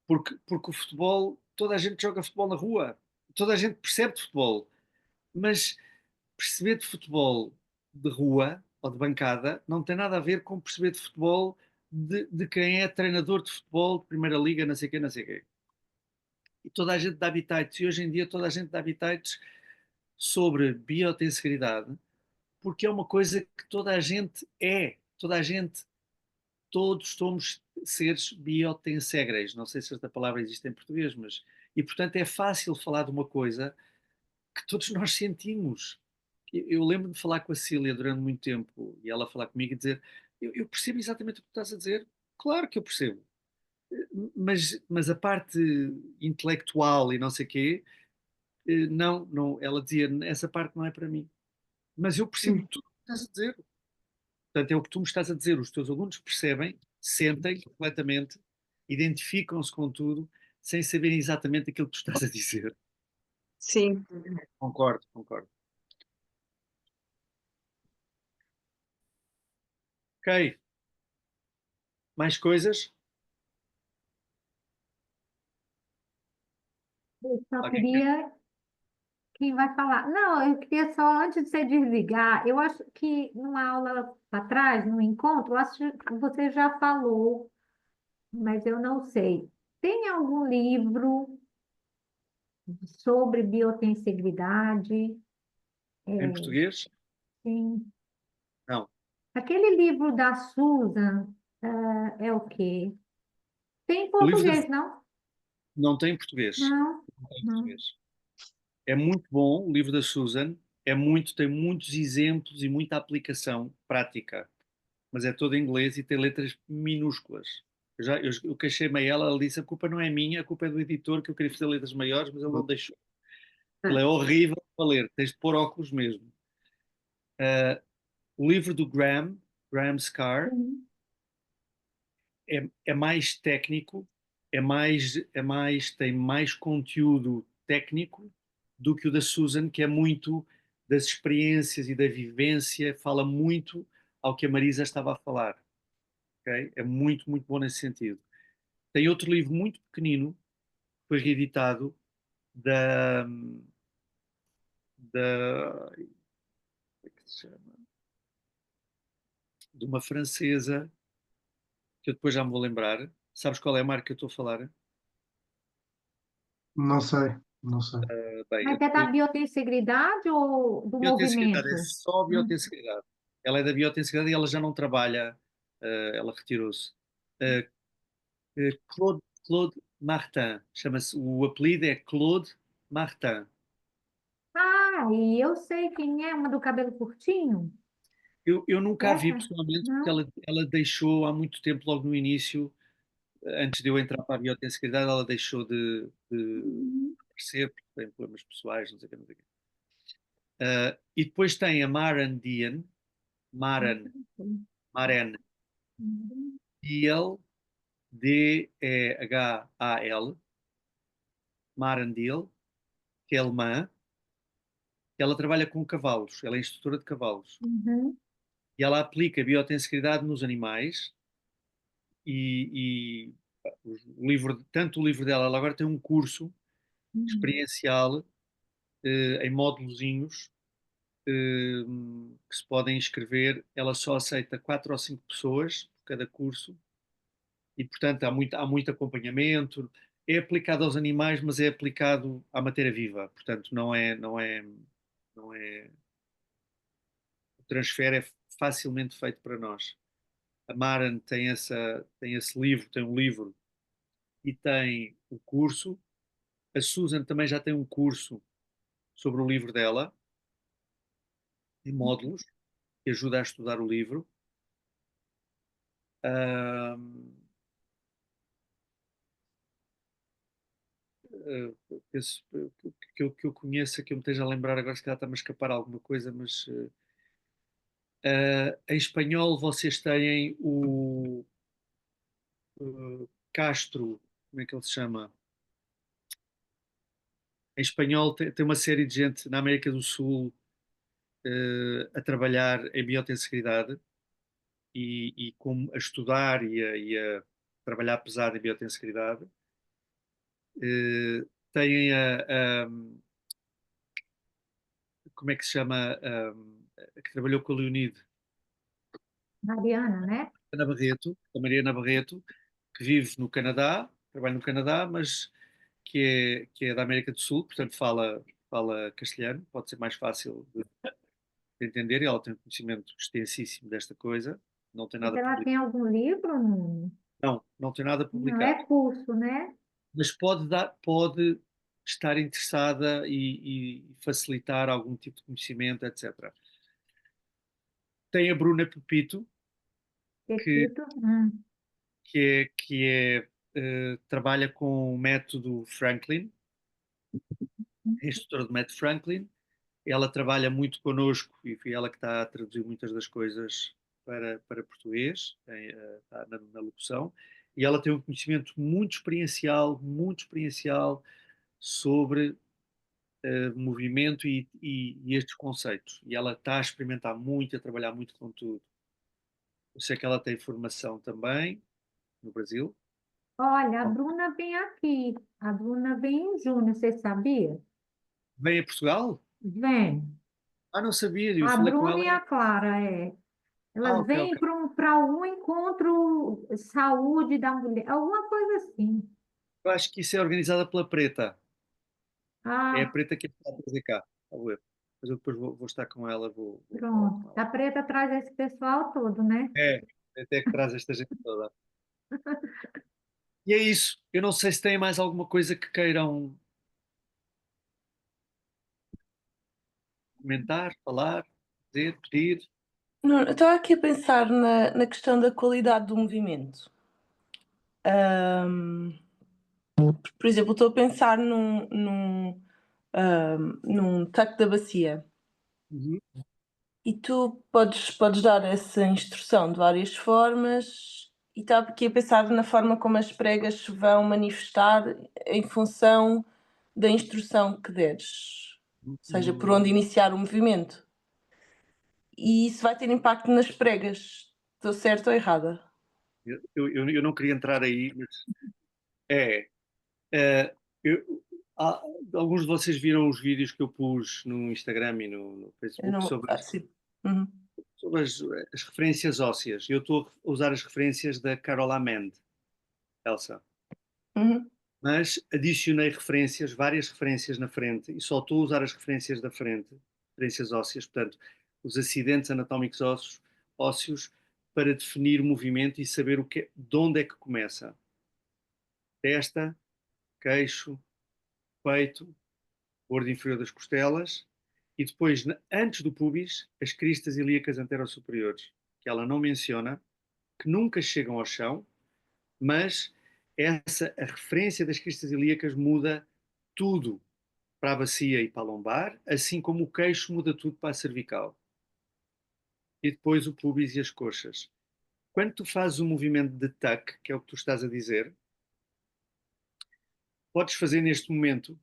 porque o futebol, toda a gente joga futebol na rua, toda a gente percebe de futebol, mas perceber de futebol de rua ou de bancada não tem nada a ver com perceber de futebol de quem é treinador de futebol de Primeira Liga, não sei o quê, não sei o quê. E toda a gente dá bitites, e hoje em dia toda a gente dá bitites sobre biotensegridade, porque é uma coisa que toda a gente toda a gente, todos somos seres biotensegres, não sei se esta palavra existe em português, mas, e portanto é fácil falar de uma coisa que todos nós sentimos. Eu lembro de falar com a Cília durante muito tempo e ela falar comigo e dizer: eu percebo exatamente o que tu estás a dizer. Claro que eu percebo, mas a parte intelectual e não sei o quê, não, ela dizia: essa parte não é para mim. Mas eu percebo Hum, tudo o que estás a dizer. Portanto, é o que tu me estás a dizer. Os teus alunos percebem, sentem completamente, identificam-se com tudo, sem saberem exatamente aquilo que tu estás a dizer. Sim. Concordo, concordo. Ok, mais coisas? Eu só Alguém quer? queria quem vai falar. Não, eu queria só, antes de você desligar, eu acho que numa aula para trás, num encontro, eu acho que você já falou, mas eu não sei. Tem algum livro sobre biotensegridade? Em português? Sim. Não. Aquele livro da Susan, é o quê? tem em O livro português, não? não tem em português. Não, Não tem em não. português. É muito bom o livro da Susan. Tem muitos exemplos e muita aplicação prática, mas é todo em inglês e tem letras minúsculas. Eu queixei-me a ela disse: a culpa não é minha, a culpa é do editor, que eu queria fazer letras maiores, mas ele não deixou. Ele é horrível para ler, tens de pôr óculos mesmo. O livro do Graham Scarr, Sim. é mais técnico, tem mais conteúdo técnico do que o da Susan, que é muito das experiências e da vivência, fala muito ao que a Marisa estava a falar. Ok? É muito, muito bom nesse sentido. Tem outro livro muito pequenino, que foi reeditado, da, como é que se chama? De uma francesa, que eu depois já me vou lembrar. Sabes qual é a marca que eu estou a falar? Não sei, não sei. Bem, Mas é da biotensegridade ou do biotensegridade é movimento? só biotensegridade. Ela é da biotensegridade e ela já não trabalha, ela retirou-se. Uh, Claude Martin, chama-se, o apelido é Claude Martin. Ah, e eu sei quem é, uma do cabelo curtinho? Eu nunca a vi Essa? pessoalmente porque Não? ela deixou há muito tempo, logo no início, antes de eu entrar para a biotensegridade, ela deixou de Uhum. aparecer, porque tem problemas pessoais, não sei o que, não sei o que. E depois tem a Maren Dian, Maren, Maren Uhum. Deal, Dehal, Maren Deal, que é alemã, que ela trabalha com cavalos, ela é instrutora de cavalos. Uhum. E ela aplica biotensegridade nos animais o livro, tanto o livro dela, ela agora tem um curso Uhum. experiencial em módulozinhos que se podem inscrever. Ela só aceita 4 ou 5 pessoas por cada curso e, portanto, há muito acompanhamento. É aplicado aos animais, mas é aplicado à matéria viva. Portanto, não é. O transfer é facilmente feito para nós. A Maren tem esse livro, tem um livro e tem o curso. A Susan também já tem um curso sobre o livro dela, em módulos, que ajuda a estudar o livro. Ahm, penso que eu conheça, que eu me esteja a lembrar agora, se calhar está-me a escapar alguma coisa, mas em espanhol vocês têm o Castro, como é que ele se chama? Em espanhol tem uma série de gente na América do Sul a trabalhar em biotensegridade a estudar e a trabalhar pesado em biotensegridade. Têm como é que se chama, a que trabalhou com a Leonide? Mariana, né? A Mariana Barreto, que vive no Canadá, trabalha no Canadá, mas que é da América do Sul, portanto fala castelhano, pode ser mais fácil de entender, e ela tem um conhecimento extensíssimo desta coisa, não tem Mas nada ela publicado. tem algum livro? Não, Não tem nada não publicado, é curso, né? mas pode estar interessada e facilitar algum tipo de conhecimento, etc. Tem a Bruna Pepito, que, Pepito. trabalha com o método Franklin, é instrutora do método Franklin. Ela trabalha muito connosco e foi ela que está a traduzir muitas das coisas para português, está na locução. E ela tem um conhecimento muito experiencial sobre movimento e estes conceitos. E ela está a experimentar muito, a trabalhar muito com tudo. Eu sei que ela tem formação também no Brasil. Olha, a Bruna vem aqui. A Bruna vem em junho, você sabia? Vem a Portugal? Vem. Não sabia, eu A falei com Bruna ela. e a Clara, é. Elas Ok, vêm ok. para um encontro saúde da mulher, alguma coisa assim. Eu acho que isso é organizada pela Preta. É a Ah, Preta que está a trazer cá. Vou ver. Mas eu depois vou estar com ela, vou falar pronto. com ela. A Preta traz esse pessoal todo, né? É, até que traz esta gente toda. E é isso. Eu não sei se têm mais alguma coisa que queiram comentar, falar, dizer, pedir. Não, eu estava aqui a pensar na questão da qualidade do movimento. Ahm, por exemplo, estou a pensar num taco da bacia. Uhum. E tu podes dar essa instrução de várias formas, e estava aqui a pensar na forma como as pregas se vão manifestar em função da instrução que deres, seja por onde iniciar o movimento. E isso vai ter impacto nas pregas. Estou certa ou errada? Eu não queria entrar aí, mas é. é, eu- há- alguns de vocês viram os vídeos que eu pus no Instagram e no Eu Facebook não. Ah, sim. Uhum. sobre as referências ósseas. Eu estou a usar as referências da Carol Amend, Elsa. Uhum. Mas adicionei referências, várias referências na frente, e só estou a usar as referências da frente, referências ósseas, portanto, os acidentes anatómicos ósseos, para definir o movimento e saber de onde é que começa. Testa, queixo, peito, bordo inferior das costelas, e depois, antes do púbis, as cristas ilíacas anterosuperiores, que ela não menciona, que nunca chegam ao chão, mas a referência das cristas ilíacas muda tudo para a bacia e para a lombar, assim como o queixo muda tudo para a cervical. E depois o pubis e as coxas. Quando tu fazes o movimento de tuck, que é o que tu estás a dizer, podes fazer neste momento,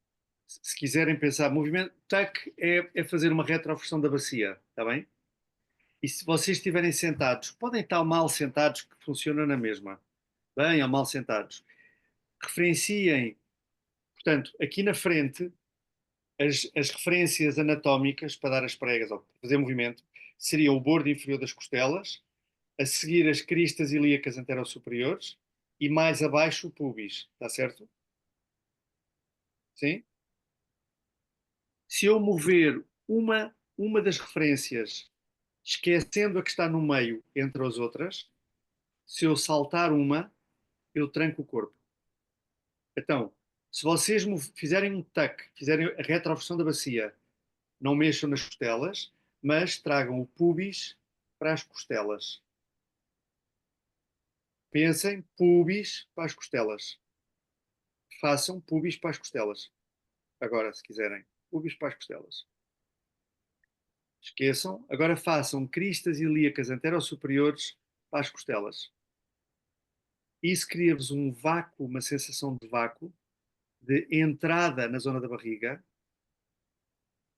se quiserem pensar, movimento tuck é fazer uma retroversão da bacia, está bem? E se vocês estiverem sentados, podem estar mal sentados, que funciona na mesma, bem ou mal sentados. Referenciem, portanto, aqui na frente, as referências anatómicas para dar as pregas ou fazer movimento seriam o bordo inferior das costelas, a seguir as cristas ilíacas anterosuperiores e mais abaixo o pubis, está certo? Sim? Se eu mover uma das referências, esquecendo a que está no meio entre as outras, se eu saltar uma, eu tranco o corpo. Então, se vocês fizerem um tuck, fizerem a retroversão da bacia, não mexam nas costelas, mas tragam o pubis para as costelas. Pensem pubis para as costelas. Façam pubis para as costelas. Agora, se quiserem, pubis para as costelas. Esqueçam. Agora façam cristas ilíacas anterosuperiores para as costelas. Isso cria-vos um vácuo, uma sensação de vácuo, de entrada na zona da barriga,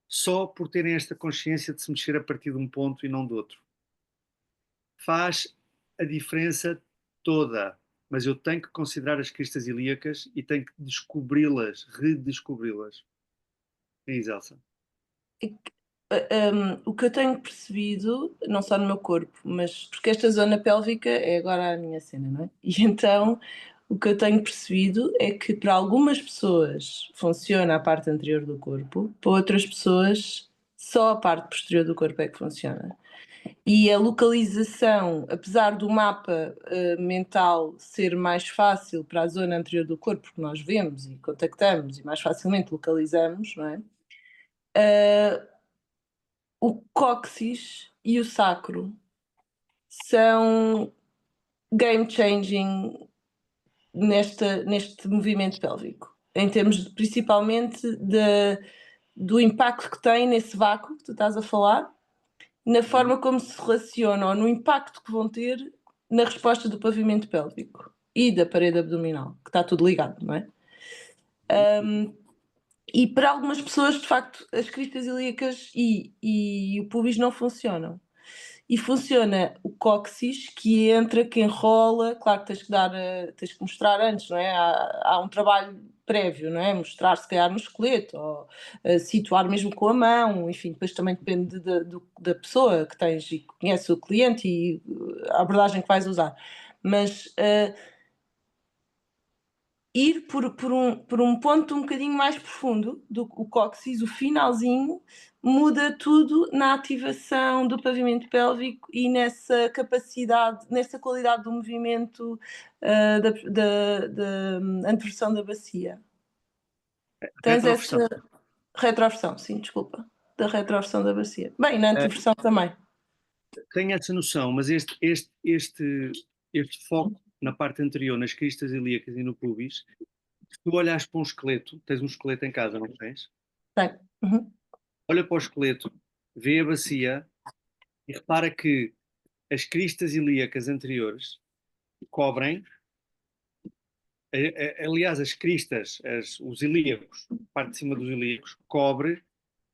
só por terem esta consciência de se mexer a partir de um ponto e não do outro. Faz a diferença toda, mas eu tenho que considerar as cristas ilíacas e tenho que descobri-las, redescobri-las. É isso, Elsa. O que eu tenho percebido, não só no meu corpo, mas porque esta zona pélvica é agora a minha cena, não é? E então o que eu tenho percebido é que para algumas pessoas funciona a parte anterior do corpo, para outras pessoas só a parte posterior do corpo é que funciona. E a localização, apesar do mapa mental ser mais fácil para a zona anterior do corpo, porque nós vemos e contactamos e mais facilmente localizamos, não é? O cóccix e o sacro são game changing neste movimento pélvico, em termos principalmente do impacto que tem nesse vácuo que tu estás a falar, na forma como se relacionam, ou no impacto que vão ter na resposta do pavimento pélvico e da parede abdominal, que está tudo ligado, não é? E para algumas pessoas, de facto, as cristas ilíacas e o pubis não funcionam. E funciona o cóccix, que entra, que enrola, claro que tens que mostrar antes, não é? Há um trabalho prévio, não é? Mostrar se calhar no esqueleto, ou situar mesmo com a mão, enfim, depois também depende da pessoa que tens e que conhece o cliente e a abordagem que vais usar. Mas ir por um ponto um bocadinho mais profundo do que o cóccix, o finalzinho, muda tudo na ativação do pavimento pélvico e nessa capacidade, nessa qualidade do movimento da anteversão da bacia. Tens Retroversão. essa retroversão, sim, desculpa, da retroversão da bacia. Bem, na anteversão também. Tenho essa noção, mas este foco na parte anterior, nas cristas ilíacas e no pubis, se tu olhas para um esqueleto, tens um esqueleto em casa, não tens? Tem. Uhum. Olha para o esqueleto, vê a bacia e repara que as cristas ilíacas anteriores cobrem, aliás, as cristas, os ilíacos, a parte de cima dos ilíacos, cobre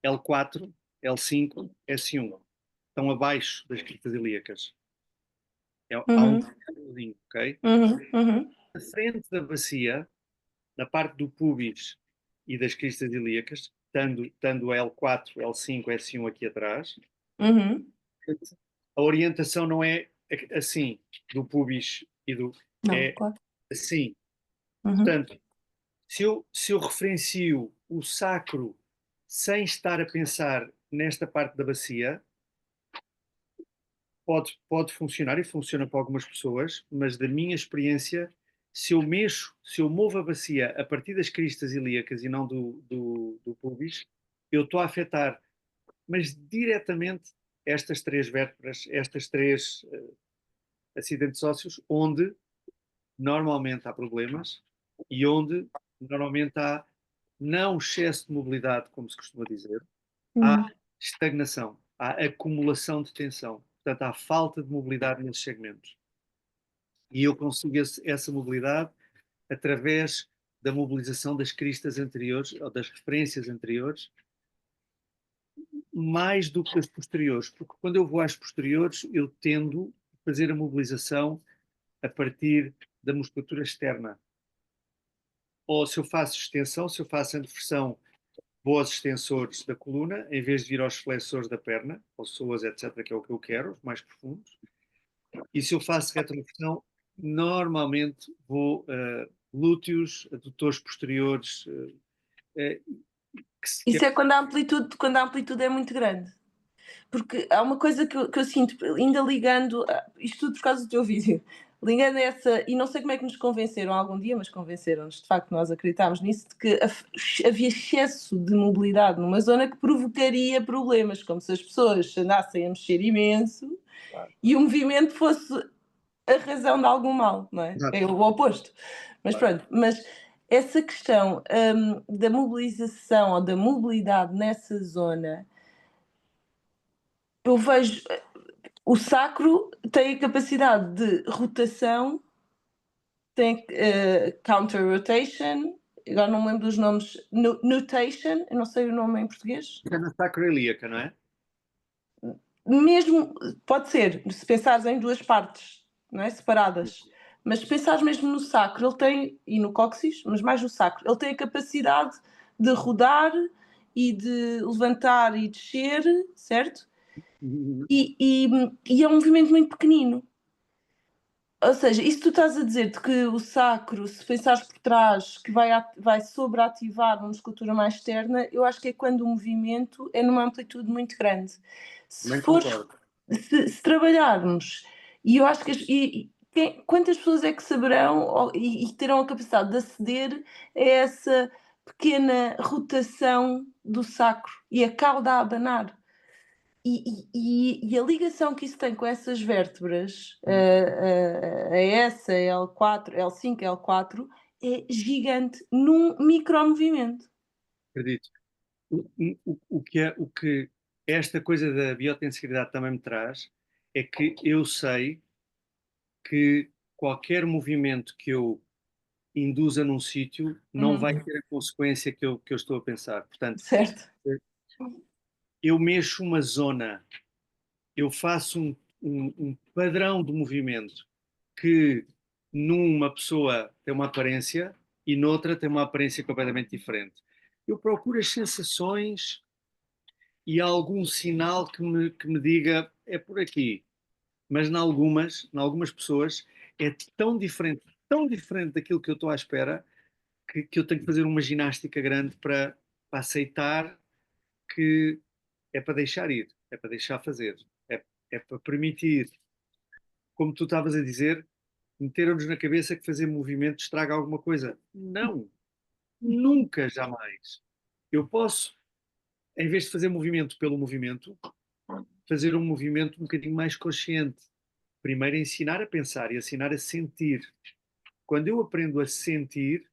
L4, L5, S1. Estão abaixo das cristas ilíacas. Há um triângulozinho, ok? Na frente da bacia, na parte do pubis e das cristas ilíacas, estando L4, L5, S1 aqui atrás, a orientação não é assim, do pubis e do... Não, é claro. assim. Portanto, se eu referencio o sacro sem estar a pensar nesta parte da bacia, pode funcionar e funciona para algumas pessoas, mas da minha experiência, se eu movo a bacia a partir das cristas ilíacas e não do pubis, eu estou a afetar, mas diretamente estas três vértebras, estas três acidentes ósseos, onde normalmente há problemas e onde normalmente há não excesso de mobilidade, como se costuma dizer, há estagnação, há acumulação de tensão. Portanto, há falta de mobilidade nesses segmentos. E eu consigo essa mobilidade através da mobilização das cristas anteriores, ou das referências anteriores, mais do que das posteriores. Porque quando eu vou às posteriores, eu tendo a fazer a mobilização a partir da musculatura externa. Ou se eu faço extensão, se eu faço anteversão, vou aos extensores da coluna, em vez de ir aos flexores da perna, ou psoas, etc., que é o que eu quero, os mais profundos. E se eu faço retroversão, normalmente vou glúteos, adutores posteriores. Isso é quando a amplitude é muito grande. Porque há uma coisa que eu sinto, ainda ligando, isto tudo por causa do teu vídeo, ligando essa, e não sei como é que nos convenceram algum dia, mas convenceram-nos, de facto nós acreditámos nisso, de que havia excesso de mobilidade numa zona que provocaria problemas, como se as pessoas andassem a mexer imenso e o movimento fosse a razão de algum mal, não é? É o oposto. Mas pronto, mas essa questão da mobilização ou da mobilidade nessa zona, eu vejo o sacro tem a capacidade de rotação, tem counter rotation, agora não me lembro dos nomes, nutation, eu não sei o nome em português. É na sacroiliaca, não é? Mesmo, pode ser, se pensares em duas partes, não é? Separadas, mas se pensares mesmo no sacro, ele tem, e no cóccix, mas mais no sacro, ele tem a capacidade de rodar e de levantar e descer, certo? E é um movimento muito pequenino. Ou seja, isso tu estás a dizer de que o sacro, se pensares por trás, que vai sobreativar uma musculatura mais externa, eu acho que é quando o movimento é numa amplitude muito grande. Se trabalharmos, e eu acho que quantas pessoas é que saberão e terão a capacidade de aceder a essa pequena rotação do sacro e a cauda a abanar? E a ligação que isso tem com essas vértebras, a essa, L4, L5, L4, é gigante num micromovimento. Acredito. O que esta coisa da biotensibilidade também me traz é que eu sei que qualquer movimento que eu induza num sítio não vai ter a consequência que eu estou a pensar. Portanto, certo. Eu mexo uma zona, eu faço um padrão de movimento que numa pessoa tem uma aparência e noutra tem uma aparência completamente diferente. Eu procuro as sensações e algum sinal que me diga é por aqui. Mas em algumas pessoas é tão diferente daquilo que eu estou à espera, que eu tenho que fazer uma ginástica grande para aceitar que é para deixar ir, é para deixar fazer, é para permitir, como tu estavas a dizer, meteram-nos na cabeça que fazer movimento estraga alguma coisa. Não, nunca, jamais. Eu posso, em vez de fazer movimento pelo movimento, fazer um movimento um bocadinho mais consciente. Primeiro ensinar a pensar e ensinar a sentir. Quando eu aprendo a sentir,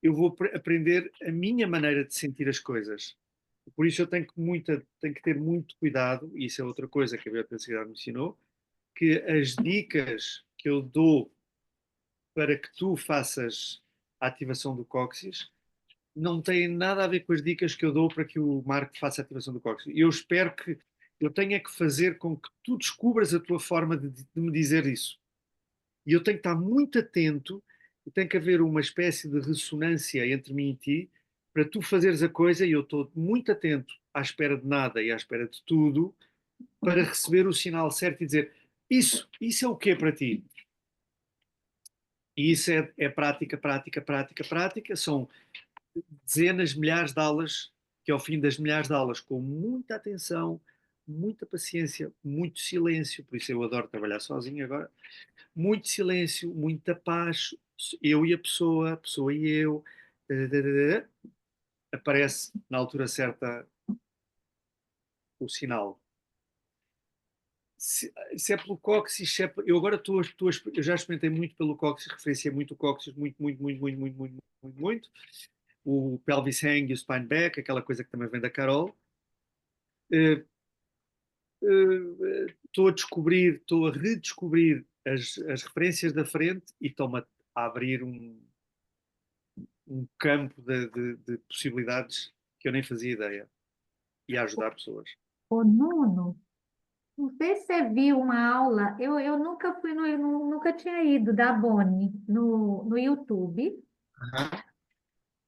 eu vou aprender a minha maneira de sentir as coisas. Por isso eu tenho que ter muito cuidado, e isso é outra coisa que a biodiversidade me ensinou, que as dicas que eu dou para que tu faças a ativação do cóccix não têm nada a ver com as dicas que eu dou para que o Marco faça a ativação do cóccix. Eu espero que eu tenha que fazer com que tu descubras a tua forma de me dizer isso. E eu tenho que estar muito atento e tem que haver uma espécie de ressonância entre mim e ti para tu fazeres a coisa e eu estou muito atento à espera de nada e à espera de tudo para receber o sinal certo e dizer isso é o que é para ti? E isso é prática, prática, prática, prática. São dezenas, milhares de aulas que ao fim das milhares de aulas, com muita atenção, muita paciência, muito silêncio, por isso eu adoro trabalhar sozinho agora, muito silêncio, muita paz, eu e a pessoa e eu, aparece na altura certa o sinal. Se é pelo cóccix, eu agora eu já experimentei muito pelo cóccix, referenciei muito o cóccix, muito, muito, muito, muito, muito, muito, muito, muito. O pelvis hang e o spine back, aquela coisa que também vem da Carol. Estou a descobrir, estou a redescobrir as referências da frente e estou-me a abrir um campo de possibilidades que eu nem fazia ideia e a ajudar pessoas. Ô, Nuno, não sei se você viu uma aula, eu nunca fui no, nunca tinha ido da Boni no YouTube,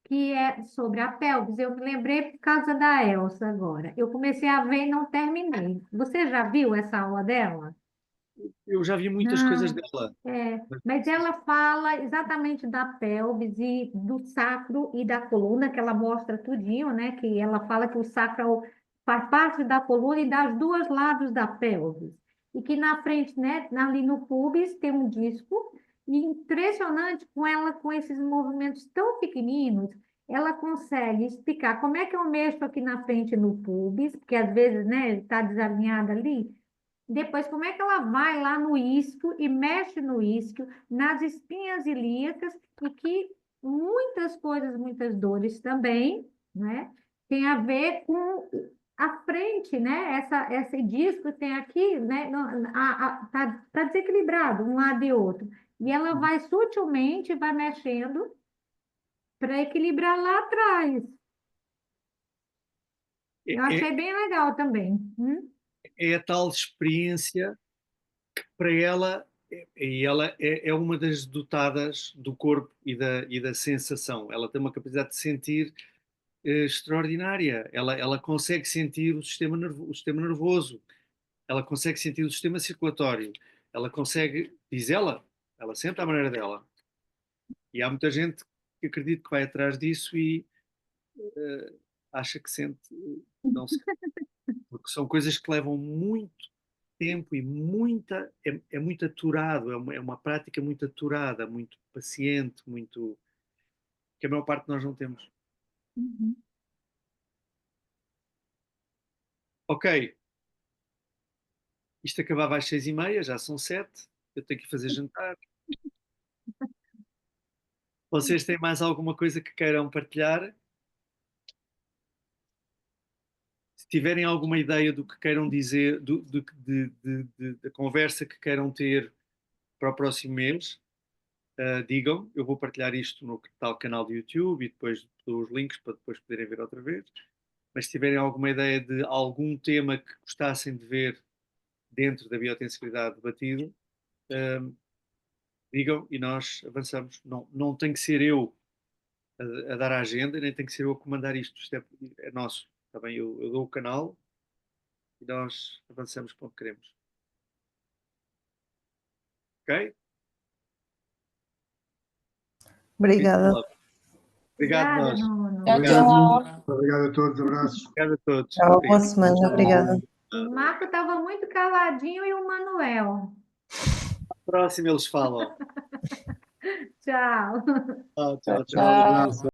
que é sobre a pelvis. Eu me lembrei por causa da Elsa agora. Eu comecei a ver e não terminei. Você já viu essa aula dela? Eu já vi muitas coisas Não, dela. mas ela fala exatamente da pelvis e do sacro e da coluna, que ela mostra tudinho, né? Que ela fala que o sacro faz parte da coluna e das duas lados da pelvis. E que na frente, né, ali no pubis, tem um disco, e impressionante com ela, com esses movimentos tão pequeninos, ela consegue explicar como é que eu mexo aqui na frente no pubis, porque às vezes, né, está desalinhada ali. Depois, como é que ela vai lá no isquio e mexe no isquio, nas espinhas ilíacas, e que muitas coisas, muitas dores também, né, tem a ver com a frente, né, esse disco que tem aqui, né, tá desequilibrado um lado e outro. E ela vai sutilmente, vai mexendo para equilibrar lá atrás. É, Eu achei bem legal também. é a tal experiência que para ela, e ela é uma das dotadas do corpo e da sensação. Ela tem uma capacidade de sentir extraordinária. Ela consegue sentir o sistema nervoso, ela consegue sentir o sistema circulatório, ela consegue, diz ela sente à maneira dela. E há muita gente que acredita que vai atrás disso e acha que sente, não sente. Porque são coisas que levam muito tempo e é muito aturado, é uma prática muito aturada, muito paciente, muito que a maior parte de nós não temos. Uhum. Ok, isto acabava às 6h30, já são 7, eu tenho que fazer jantar. Vocês têm mais alguma coisa que queiram partilhar? Se tiverem alguma ideia do que queiram dizer, da conversa que queiram ter para o próximo mês, digam. Eu vou partilhar isto no tal canal do YouTube e depois dou os links para depois poderem ver outra vez. Mas se tiverem alguma ideia de algum tema que gostassem de ver dentro da biotensibilidade debatido, digam e nós avançamos. Não tem que ser eu a dar a agenda, nem tem que ser eu a comandar isto. Isto é nosso. Tá bem? Eu dou o canal e nós avançamos para onde queremos. Ok? Obrigada. Obrigado, Obrigada, nós. Nuno. Tchau, Obrigado. tchau. Obrigado a todos, abraços. Obrigado a todos. Tchau, boa Obrigado. semana, obrigada. O Marco estava muito caladinho e o Manuel. Próximo eles falam. Tchau. Tchau, tchau, tchau. Tchau, abraço.